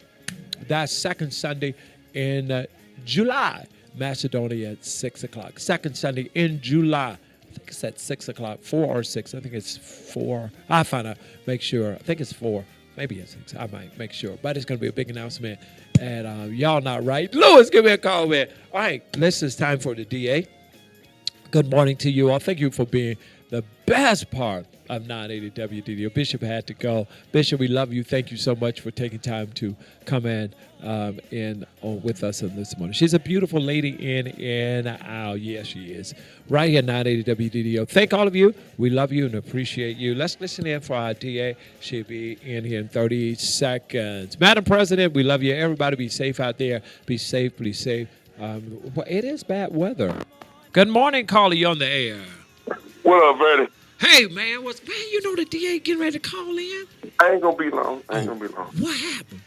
That's second Sunday in July. Macedonia at 6 o'clock. Second Sunday in July. I think it's at 6 o'clock, 4 or 6. I think it's 4. I'll find out, make sure. I think it's 4. Maybe it's 6. I might make sure. But it's going to be a big announcement. And y'all not right. Louis, give me a call, man. All right, this is time for the DA. Good morning to you all. Thank you for being the best part of 980 WDDO. Bishop had to go. Bishop, we love you. Thank you so much for taking time to come in with us on this morning. She's a beautiful lady in and out. Yes, she is. Right here, 980 WDDO. Thank all of you. We love you and appreciate you. Let's listen in for our DA. She'll be in here in 30 seconds. Madam President, we love you. Everybody be safe out there. Be safe, please safe. It is bad weather. Good morning, caller. You on the air. What up, Verdi? Hey, man, you know the DA getting ready to call in? I ain't gonna be long. What happened?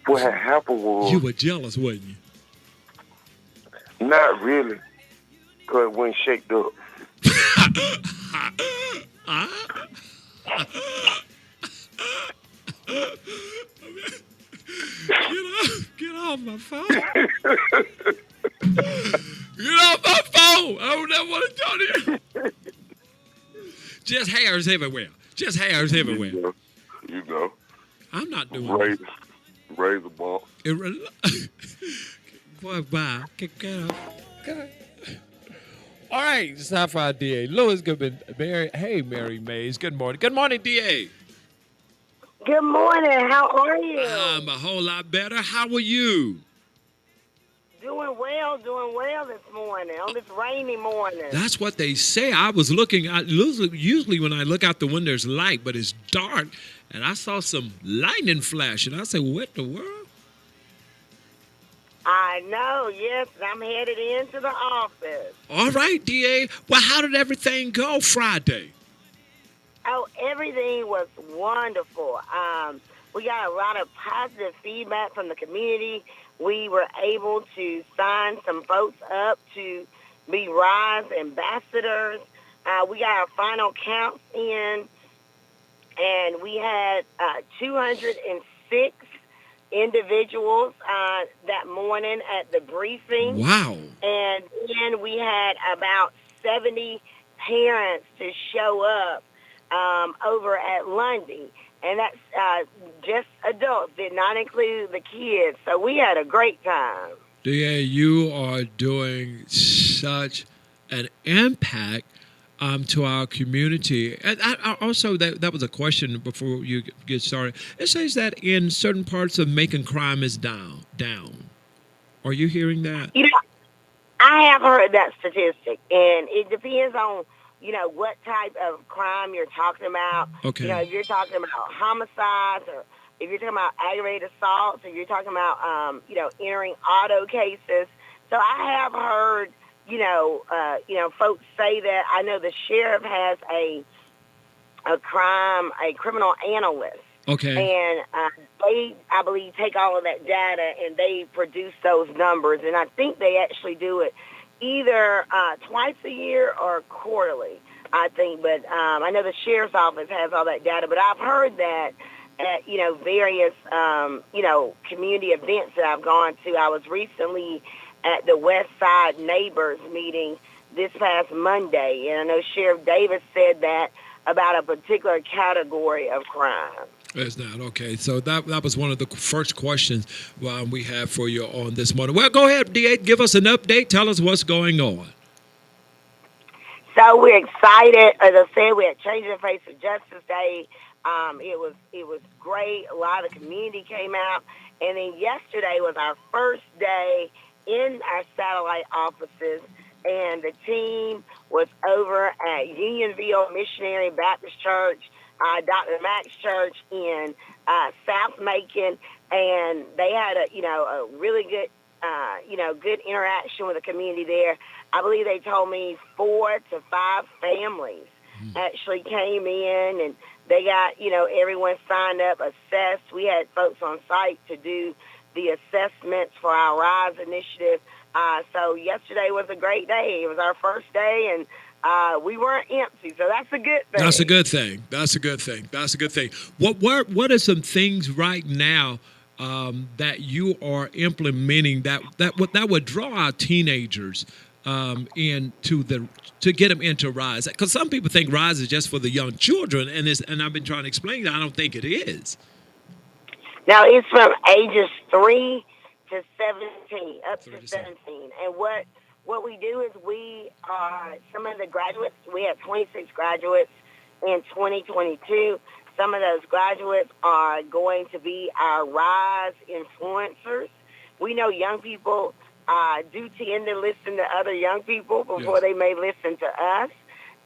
What had happened was You were jealous, wasn't you? not really, cause it wasn't shaked up. Get off my phone. Get off my phone. I don't ever want to talk to you. Just hairs everywhere. Just hairs everywhere. You know. I'm not doing it. Razor ball. Boy, bye. Get off. All right, it's time for our DA. Louis Goodman, Mary. Mary Mays. Good morning. Good morning, DA. Good morning. How are you? I'm a whole lot better. How are you? Doing well this morning, on this rainy morning. That's what they say. I was looking out. Usually when I look out the window, there's light, but it's dark. And I saw some lightning flash. And I said, what the world? I know, yes. I'm headed into the office. All right, DA. Well, how did everything go Friday? Oh, everything was wonderful. We got a lot of positive feedback from the community. We were able to sign some folks up to be RISE ambassadors. We got our final counts in, and we had 206 individuals that morning at the briefing. Wow. And then we had about 70 parents to show up over at Lundy. And that's just adults, did not include the kids. So we had a great time. DA, you are doing such an impact to our community. And also, that was a question before you get started. It says that in certain parts of Macon, crime is down. Are you hearing that? You know, I have heard that statistic, and it depends on what type of crime you're talking about. Okay. If you're talking about homicides, or if you're talking about aggravated assaults, or you're talking about, entering auto cases. So I have heard, folks say that. I know the sheriff has a criminal analyst. Okay. And they, I believe, take all of that data and they produce those numbers. And I think they actually do it either twice a year or quarterly, I think. But I know the sheriff's office has all that data. But I've heard that at, various, community events that I've gone to. I was recently at the West Side Neighbors meeting this past Monday. And I know Sheriff Davis said that about a particular category of crime. It's not. Okay. So that was one of the first questions we have for you on this morning. Well, go ahead, D8. Give us an update. Tell us what's going on. So we're excited. As I said, we had Changing the Face of Justice Day. It was great. A lot of the community came out. And then yesterday was our first day in our satellite offices. And the team was over at Unionville Missionary Baptist Church, Dr. Mack's Church in South Macon, and they had a really good good interaction with the community there. I believe they told me 4 to 5 families actually came in, and they got everyone signed up, assessed. We had folks on site to do the assessments for our RISE initiative. So yesterday was a great day. It was our first day, and we weren't empty, so that's a good thing. That's a good thing. That's a good thing. That's a good thing. What are some things right now that you are implementing that would draw our teenagers to get them into RISE? Because some people think RISE is just for the young children, and I've been trying to explain that I don't think it is. Now it's from ages 3 to 17, up to 17. And what we do is we are, some of the graduates, we have 26 graduates in 2022. Some of those graduates are going to be our Rise influencers. We know young people do tend to listen to other young people before Yes. they may listen to us.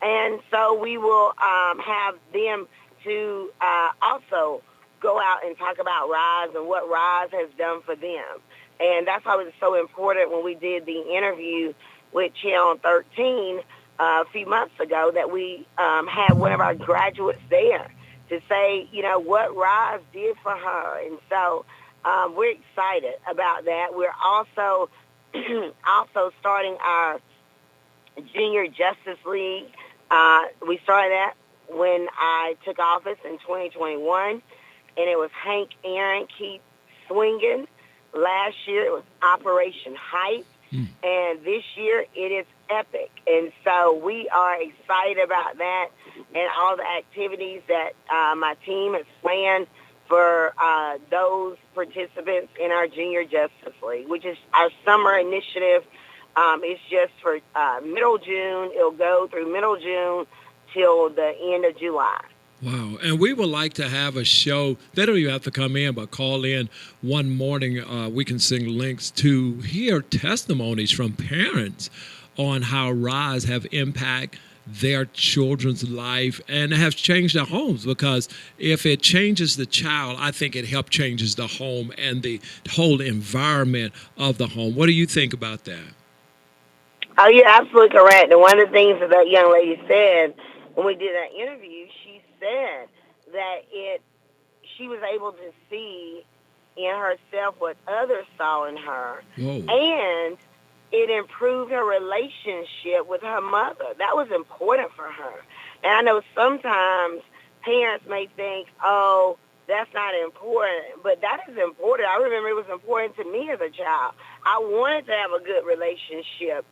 And so we will have them to also go out and talk about Rise and what Rise has done for them. And that's why it was so important when we did the interview with Channel 13 a few months ago that we had one of our graduates there to say, what Rise did for her. And so we're excited about that. We're also also starting our Junior Justice League. We started that when I took office in 2021, and it was Hank Aaron Keep Swinging. Last year it was Operation Hype, and this year it is Epic. And so we are excited about that and all the activities that my team has planned for those participants in our Junior Justice League, which is our summer initiative. It's just for middle June. It'll go through middle June till the end of July. Wow. And we would like to have a show. They don't even have to come in, but call in one morning. We can sing links to hear testimonies from parents on how Rise have impacted their children's life and have changed their homes, because if it changes the child, I think it helps changes the home and the whole environment of the home. What do you think about that? Oh, you're absolutely correct. And one of the things that young lady said when we did that interview, she said that she was able to see in herself what others saw in her, Whoa. and it improved her relationship with her mother. That was important for her. And I know sometimes parents may think, oh, that's not important, but that is important. I remember it was important to me as a child. I wanted to have a good relationship,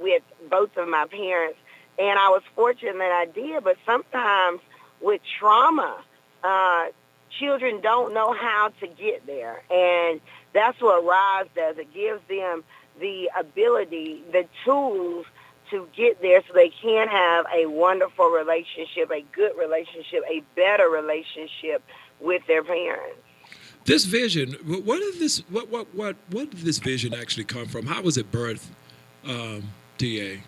with both of my parents, and I was fortunate that I did. But sometimes with trauma, children don't know how to get there, and that's what Rise does. It gives them the ability, the tools to get there so they can have a wonderful relationship, a good relationship, a better relationship with their parents. This vision, what did this vision actually come from? How was it birthed, DA?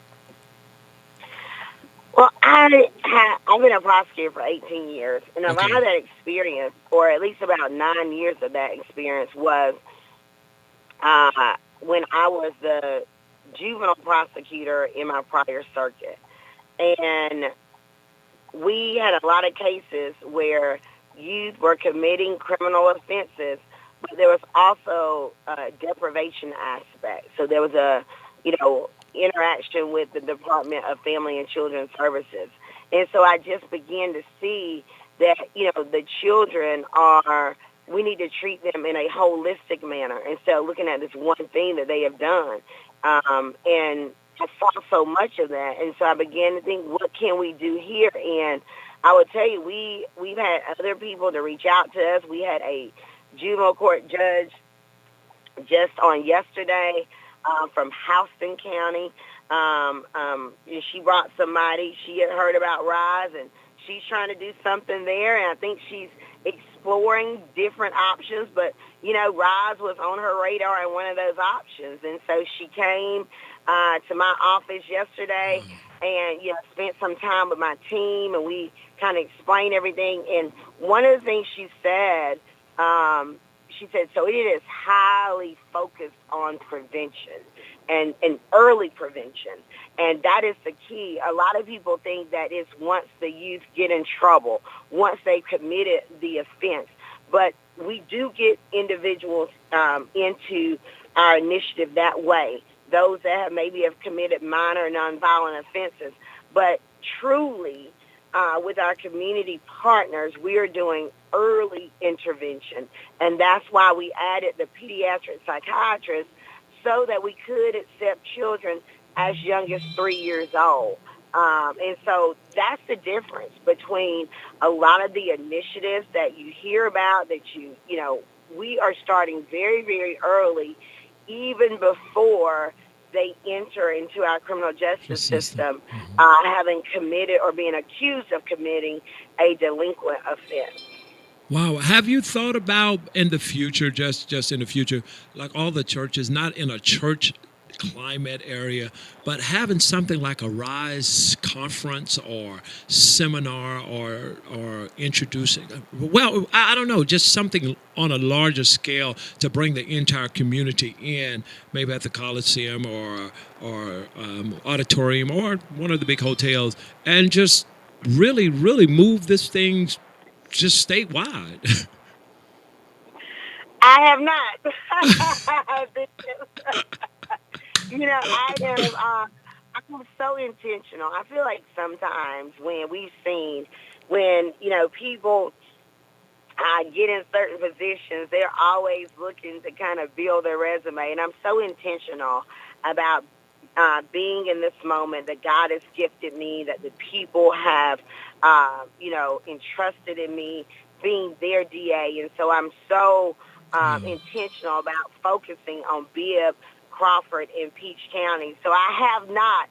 Well, I've been a prosecutor for 18 years, and a lot Okay. of that experience, or at least about 9 years of that experience, was when I was the juvenile prosecutor in my prior circuit. And we had a lot of cases where youth were committing criminal offenses, but there was also a deprivation aspect. So there was a, interaction with the Department of Family and Children Services. And so I just began to see that, the children we need to treat them in a holistic manner instead of looking at this one thing that they have done. And I saw so much of that. And so I began to think, what can we do here? And I would tell you, we've had other people to reach out to us. We had a juvenile court judge just on yesterday from Houston County. She brought somebody. She had heard about Rise, and she's trying to do something there. And I think she's exploring different options. But, Rise was on her radar and one of those options. And so she came to my office yesterday and, spent some time with my team, and we kind of explained everything. And one of the things she said, so it is highly focused on prevention and early prevention. And that is the key. A lot of people think that it's once the youth get in trouble, once they've committed the offense. But we do get individuals into our initiative that way, those that maybe have committed minor nonviolent offenses. But truly, with our community partners, we are doing early intervention. And that's why we added the pediatric psychiatrist so that we could accept children as young as 3 years old. And so that's the difference between a lot of the initiatives that you hear about that we are starting very, very early, even before they enter into our criminal justice system having committed or being accused of committing a delinquent offense. Wow. Have you thought about in the future, just in the future, like all the churches, not in a church climate area, but having something like a Rise conference or seminar or introducing, well, I don't know, just something on a larger scale to bring the entire community in, maybe at the Coliseum or auditorium or one of the big hotels, and just really move this thing just statewide. I have not. I am. I'm so intentional. I feel like sometimes when people get in certain positions, they're always looking to kind of build their resume, and I'm so intentional about being in this moment that God has gifted me, that the people have, entrusted in me, being their DA. And so I'm so intentional about focusing on Bibb, Crawford, and Peach County. So I have not,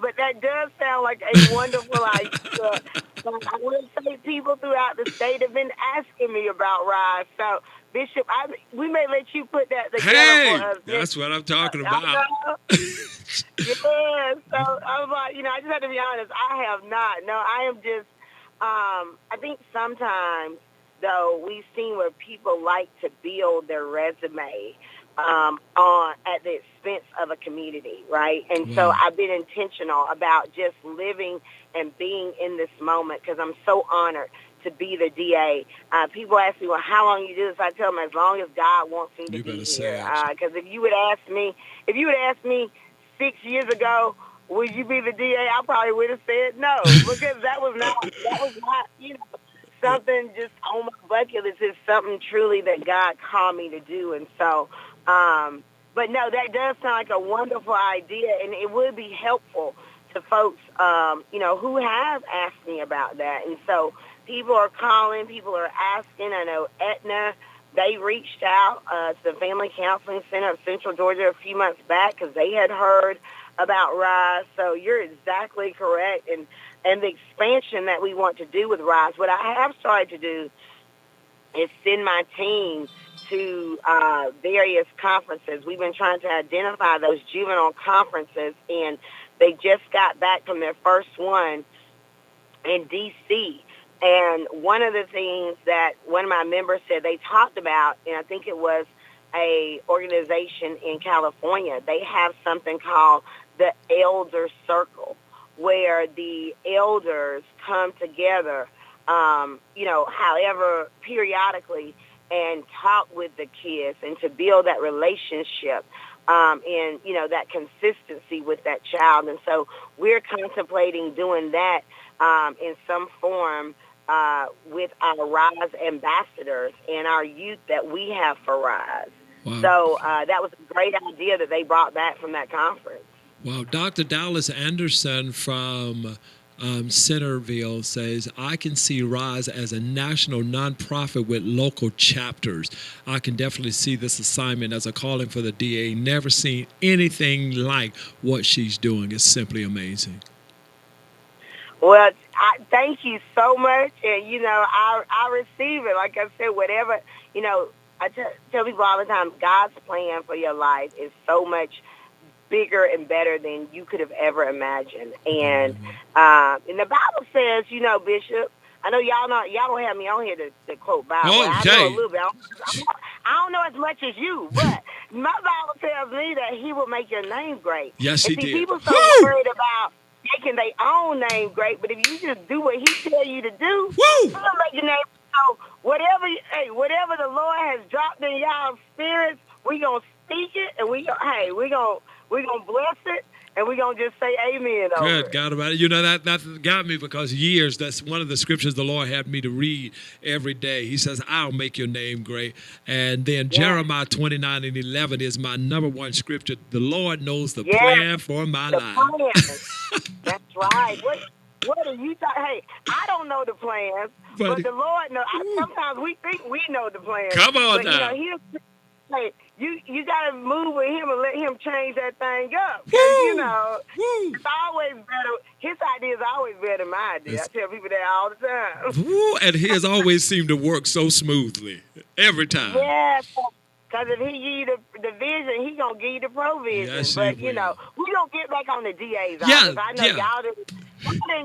but that does sound like a wonderful idea. I will say people throughout the state have been asking me about Rise. So, Bishop, we may let you put that together Hey, for us. that's what I'm talking about. Yeah, so I was like, I just have to be honest. I have not. No, I am just, I think sometimes, though, we've seen where people like to build their resume at the expense of a community, right? And so I've been intentional about just living and being in this moment because I'm so honored to be the DA. People ask me, well, how long you do this? I tell them as long as God wants me to be here. Because if you would ask me 6 years ago, would you be the DA? I probably would have said no, because that was not something just on my bucket list. It's something truly that God called me to do. And so, but no, that does sound like a wonderful idea, and it would be helpful to folks, who have asked me about that. And so people are calling, people are asking. I know Aetna, they reached out to the Family Counseling Center of Central Georgia a few months back because they had heard about Rise. So you're exactly correct. And the expansion that we want to do with Rise, what I have started to do is send my team to various conferences. We've been trying to identify those juvenile conferences, and they just got back from their first one in D.C. And one of the things that one of my members said they talked about, and I think it was a organization in California, they have something called the Elder Circle, where the elders come together, however, periodically, and talk with the kids and to build that relationship and, that consistency with that child. And so we're contemplating doing that in some form with our Rise ambassadors and our youth that we have for Rise. Wow. So that was a great idea that they brought back from that conference. Wow. Dr. Dallas Anderson from Centerville says, I can see Rise as a national nonprofit with local chapters. I can definitely see this assignment as a calling for the DA. Never seen anything like what she's doing. It's simply amazing. Well, thank you so much. And, I receive it. Like I said, whatever, I tell people all the time, God's plan for your life is so much bigger and better than you could have ever imagined. And the Bible says, Bishop, I know y'all don't have me on here to quote Bible. I know a little bit. I don't know as much as you, but my Bible tells me that he will make your name great. Yes, he did. People so worried about making their own name great, but if you just do what he tell you to do, he'll make your name. So whatever the Lord has dropped in y'all spirits, we gonna speak it, and we gonna bless it, and we're going to just say amen over Good God about it. That got me because that's one of the scriptures the Lord had me to read every day. He says, I'll make your name great. And then Jeremiah 29:11 is my number one scripture. The Lord knows the plan for my life. That's right. What are you talking? Hey, I don't know the plans, but the Lord knows. Sometimes we think we know the plans. Come on now. Hey, you got to move with him and let him change that thing up. Because, Woo! Woo! it's always better. His idea is always better than my idea. I tell people that all the time. Woo! And his always seemed to work so smoothly every time. Yeah, because if he give you the vision, he going to give you the provision. Yes, he But, will. we don't get back on the DA's Yeah, office. I know yeah.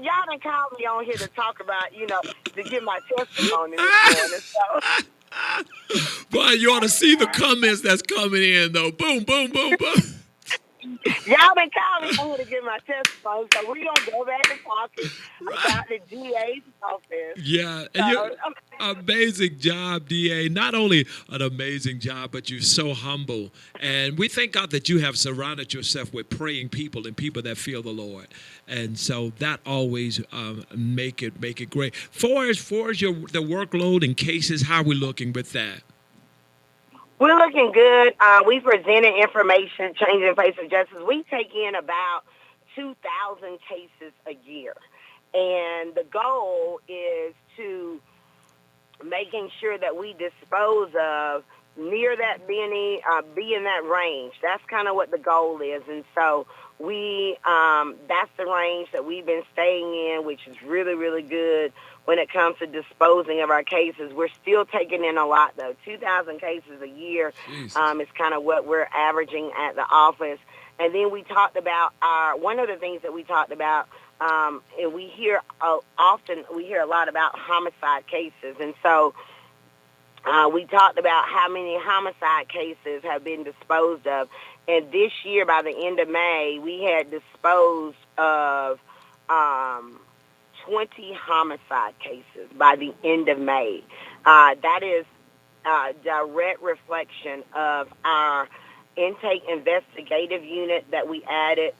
y'all done called me on here to talk about, to give my testimony this morning. So. Boy, you ought to see the comments that's coming in, though. Boom, boom, boom, boom. Y'all been calling me on here to give my testimony, so we're going to go back to talking about the DA's office. Yeah, and you amazing job, DA. Not only an amazing job, but you're so humble. And we thank God that you have surrounded yourself with praying people and people that fear the Lord. And so that always make it great. For as the workload and cases, how are we looking with that? We're looking good. We presented information, changing face of justice. We take in about 2,000 cases a year. And the goal is to making sure that we dispose of near that many, be in that range. That's kind of what the goal is. And so that's the range that we've been staying in, which is really, really good when it comes to disposing of our cases. We're still taking in a lot, though. 2,000 cases a year is kind of what we're averaging at the office. And then we talked about one of the things that we talked about, and we hear a lot about homicide cases. And so we talked about how many homicide cases have been disposed of. And this year, by the end of May, we had disposed of 20 homicide cases by the end of May. That is a direct reflection of our intake investigative unit that we added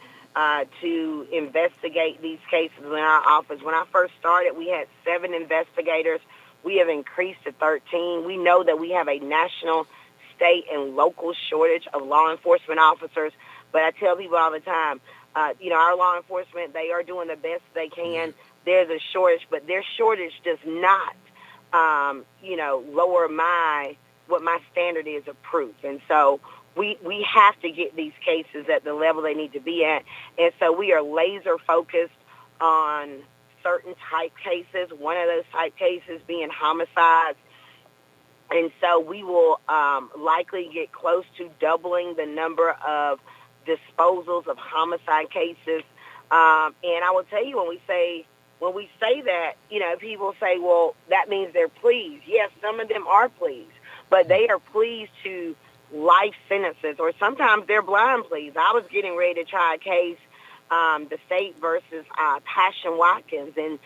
to investigate these cases in our office. When I first started, we had 7 investigators. We have increased to 13. We know that we have a national, state, and local shortage of law enforcement officers. But I tell people all the time, our law enforcement, they are doing the best they can. There's a shortage, but their shortage does not, lower what my standard is of proof. And so we have to get these cases at the level they need to be at. And so we are laser focused on certain type cases, one of those type cases being homicides. And so we will likely get close to doubling the number of disposals of homicide cases. And I will tell you, when we say that, people say, well, that means they're pleased. Yes, some of them are pleased, but they are pleased to life sentences, or sometimes they're blind pleas. I was getting ready to try a case, the state versus Passion Watkins, and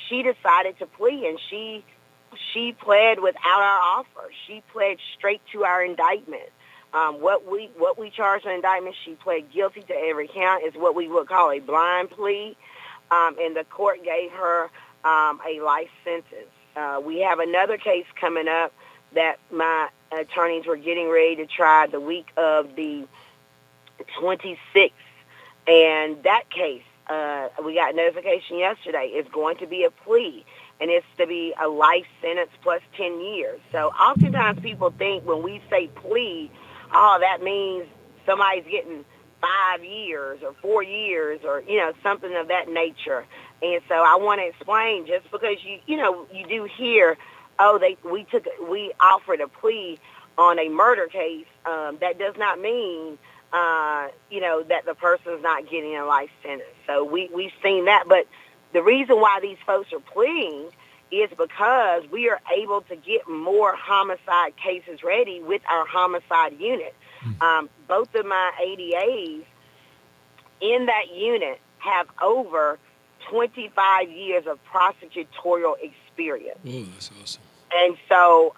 she decided to plea, and she pled without our offer. She pled straight to our indictment. What we charged in the indictment, she pled guilty to every count, is what we would call a blind plea, and the court gave her a life sentence. We have another case coming up that my attorneys were getting ready to try the week of the 26th, and that case, we got notification yesterday, is going to be a plea, and it's to be a life sentence plus 10 years. So oftentimes people think when we say plea, that means somebody's getting 5 years or 4 years or, something of that nature. And so I want to explain, just because you do hear, we offered a plea on a murder case, that does not mean, that the person's not getting a life sentence. So we've seen that. But the reason why these folks are pleading is because we are able to get more homicide cases ready with our homicide unit. Both of my ADAs in that unit have over 25 years of prosecutorial experience. Oh, that's awesome. And so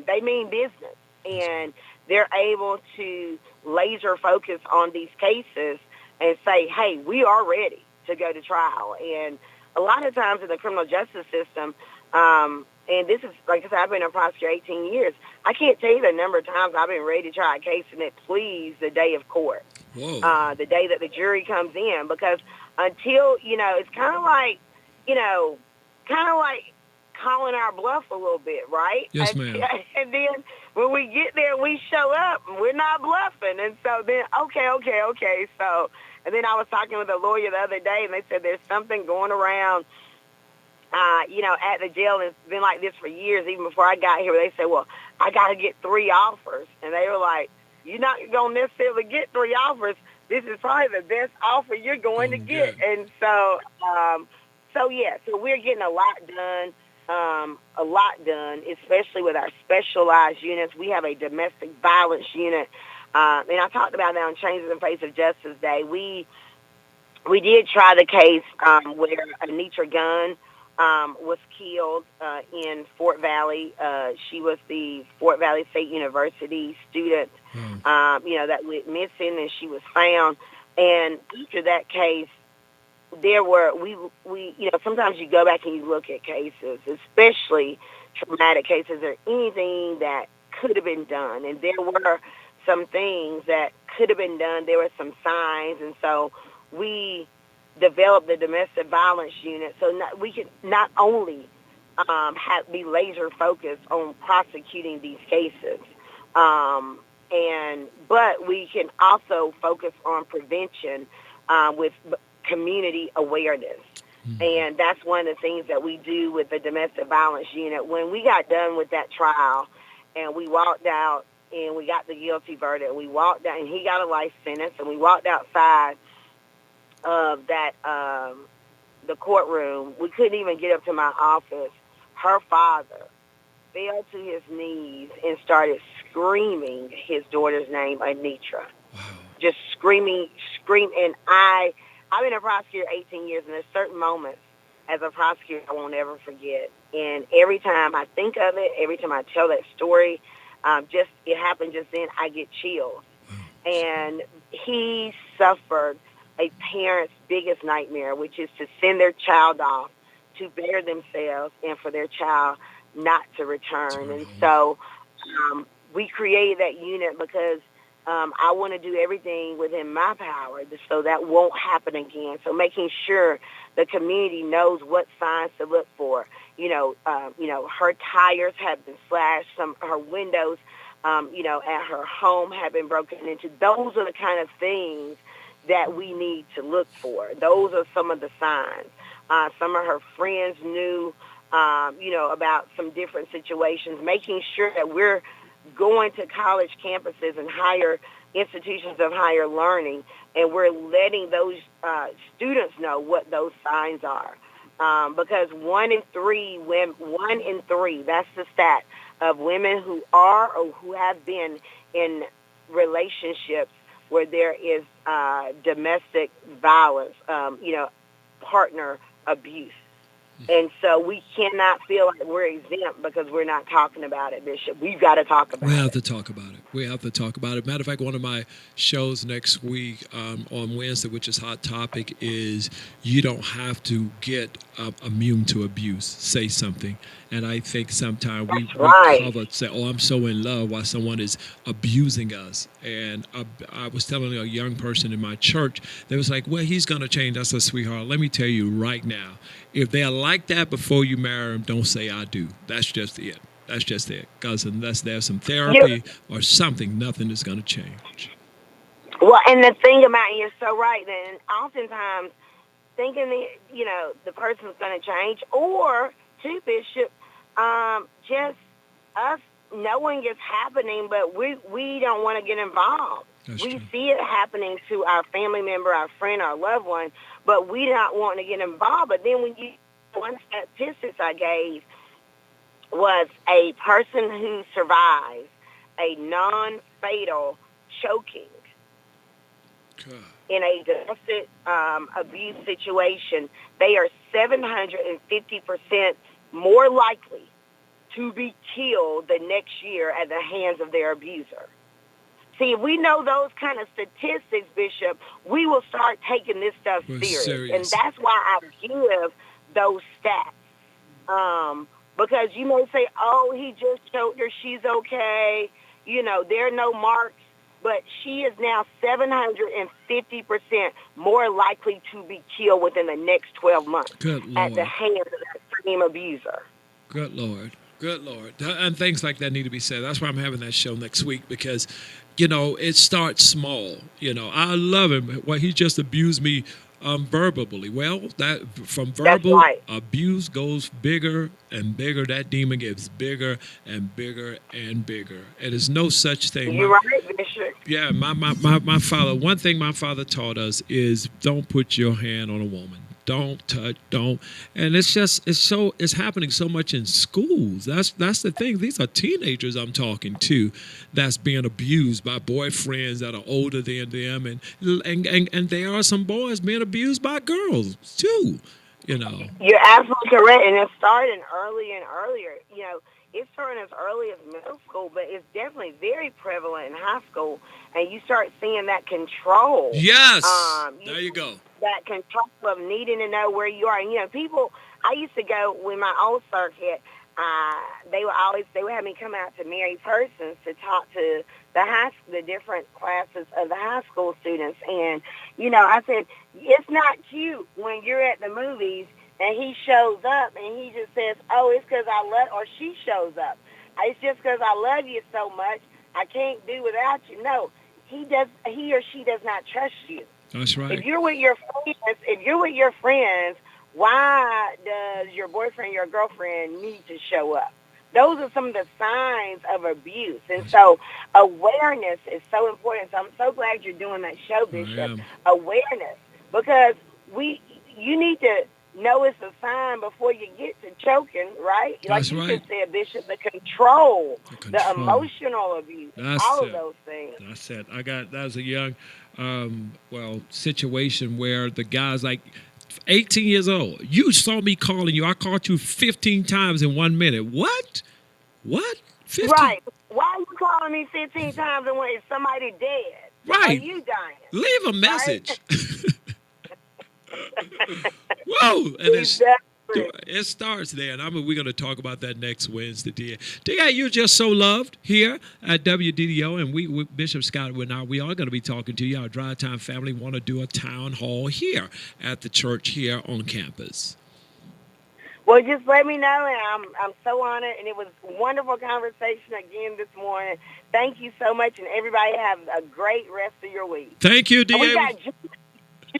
they mean business, and they're able to laser focus on these cases and say, hey, we are ready to go to trial. And a lot of times in the criminal justice system, and this is, like I said, I've been a prosecutor 18 years. I can't tell you the number of times I've been ready to try a case and it pleads the day of court, the day that the jury comes in. Because until, it's kind of like calling our bluff a little bit, right? Yes, ma'am. And then when we get there, we show up, and we're not bluffing. And so then, okay. So, and then I was talking with a lawyer the other day, and they said there's something going around, at the jail, and it's been like this for years, even before I got here, where they said, well, I got to get 3 offers. And they were like, you're not going to necessarily get 3 offers. This is probably the best offer you're going to get. Good. And so, so we're getting a lot done, especially with our specialized units. We have a domestic violence unit, and I talked about that on Changes in Face of Justice Day. We did try the case where Anitra Gunn was killed in Fort Valley. She was the Fort Valley State University student, that went missing, and she was found. And after that case, there were, sometimes you go back and you look at cases, especially traumatic cases or anything that could have been done. And there were some things that could have been done. There were some signs. And so we developed the domestic violence unit so we can not only be laser focused on prosecuting these cases, but we can also focus on prevention with community awareness. And that's one of the things that we do with the domestic violence unit. When we got done with that trial and we walked out and we got the guilty verdict, we walked out and he got a life sentence, and we walked outside of that, the courtroom, we couldn't even get up to my office. Her father fell to his knees and started screaming his daughter's name, Anitra. Wow. Just scream. And I've been a prosecutor 18 years, and there's certain moments as a prosecutor I won't ever forget. And every time I think of it, every time I tell that story, it happened just then, I get chills. And he suffered a parent's biggest nightmare, which is to send their child off to better themselves and for their child not to return. And so we created that unit because I want to do everything within my power so that won't happen again. So making sure the community knows what signs to look for. Her tires have been slashed, her windows, at her home have been broken into. Those are the kind of things that we need to look for. Those are some of the signs. Some of her friends knew, about some different situations, making sure that we're going to college campuses and higher institutions of higher learning, and we're letting those students know what those signs are. Because 1 in 3, that's the stat of women who are or who have been in relationships where there is domestic violence, partner abuse. And so we cannot feel like we're exempt because we're not talking about it, Bishop. We've got to talk about it. We have to talk about it. Matter of fact, one of my shows next week on Wednesday, which is Hot Topic, is you don't have to get immune to abuse. Say something. And I think sometimes we cover, say, oh, I'm so in love while someone is abusing us. And I was telling a young person in my church, they was like, well, he's going to change. I said, sweetheart, let me tell you right now, if they're like that before you marry them, don't say I do. That's just it. Because unless there's some therapy or something, nothing is going to change. Well, and the thing about it, you're so right. And oftentimes thinking that, the person's going to change, or to Bishop, just us knowing it's happening, but we don't want to get involved. We see it happening to our family member, our friend, our loved one, but we not wanting to get involved. But then one statistics I gave was a person who survives a non-fatal choking in a domestic abuse situation, they are 750% more likely to be killed the next year at the hands of their abuser. See, if we know those kind of statistics, Bishop, we will start taking this stuff serious. And that's why I give those stats. Because you may say, oh, he just choked her, she's okay. There are no marks. But she is now 750% more likely to be killed within the next 12 months at the hands of that same abuser. Good Lord. Good Lord. And things like that need to be said. That's why I'm having that show next week because, it starts small. I love him. Well, he just abused me verbally. Well, that from That's verbal right. abuse goes bigger and bigger. That demon gets bigger and bigger and bigger. And there's no such thing. You're right, Bishop. Yeah, my father, one thing my father taught us is don't put your hand on a woman. Don't touch, don't. And it's happening so much in schools. That's the thing. These are teenagers I'm talking to that's being abused by boyfriends that are older than them. And there are some boys being abused by girls too, You're absolutely correct, and it's starting early and earlier. It's starting as early as middle school, but it's definitely very prevalent in high school, and you start seeing that control. Yes, there you go. That control of needing to know where you are. And, people, I used to go with my old circuit. They would have me come out to Mary Persons to talk to the different classes of the high school students. And, I said, it's not cute when you're at the movies and he shows up and he just says, oh, it's because I love, or she shows up. It's just because I love you so much, I can't do without you. No, he or she does not trust you. That's right. If you're with your friends, why does your boyfriend, your girlfriend need to show up? Those are some of the signs of abuse. And so awareness is so important. So I'm so glad you're doing that show, Bishop. Awareness. Because you need to know it's a sign before you get to choking, right? That's like you right. just said, Bishop, the control, the emotional abuse, all of those things. That's it. That was a young, situation where the guy's like 18 years old. You saw me calling you. I called you 15 times in 1 minute. What? 15? Right. Why are you calling me 15 times and when is somebody dead? Right. Are you dying? Leave a message. Right? Whoa. And Exactly. it starts there. And we're going to talk about that next Wednesday, dear. DA, you're just so loved here at WDDO. And we Bishop Scott, we are going to be talking to you. Our Drive Time family want to do a town hall here at the church here on campus. Well, just let me know, and I'm so honored, and it was a wonderful conversation again this morning. Thank you so much, and everybody have a great rest of your week. Thank you, DA. We got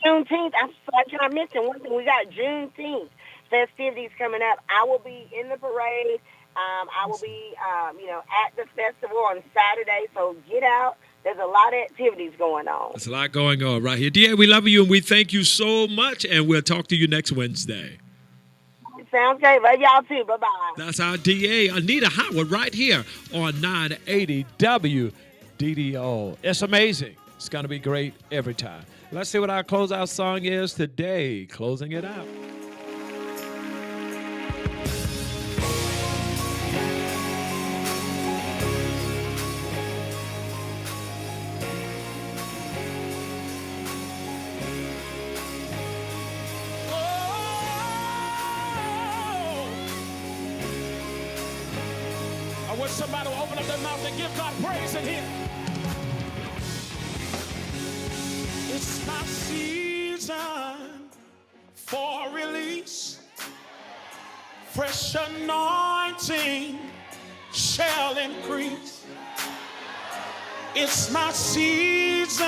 Juneteenth. I can't mention one thing. We got Juneteenth festivities coming up. I will be in the parade. I will be, at the festival on Saturday, so get out. There's a lot of activities going on. There's a lot going on right here. DA, we love you, and we thank you so much, and we'll talk to you next Wednesday. Sounds great. Love y'all too. Bye-bye. That's our DA, Anita Howard, right here on 980 WDDO. It's amazing. It's going to be great every time. Let's see what our closeout song is today. Closing it out. I wish somebody would open up their mouth and give God praise in here. It's my season for release. Fresh anointing shall increase. It's my season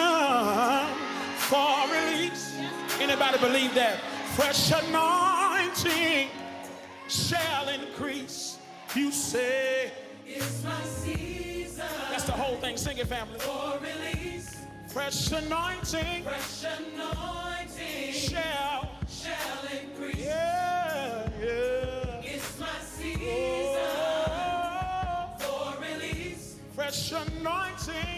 for release. Anybody believe that? Fresh anointing shall increase. You say it's my season. That's the whole thing. Sing it, family. For release. Fresh anointing. Fresh anointing. Shall increase. Yeah, yeah. It's my season. For release. Fresh anointing.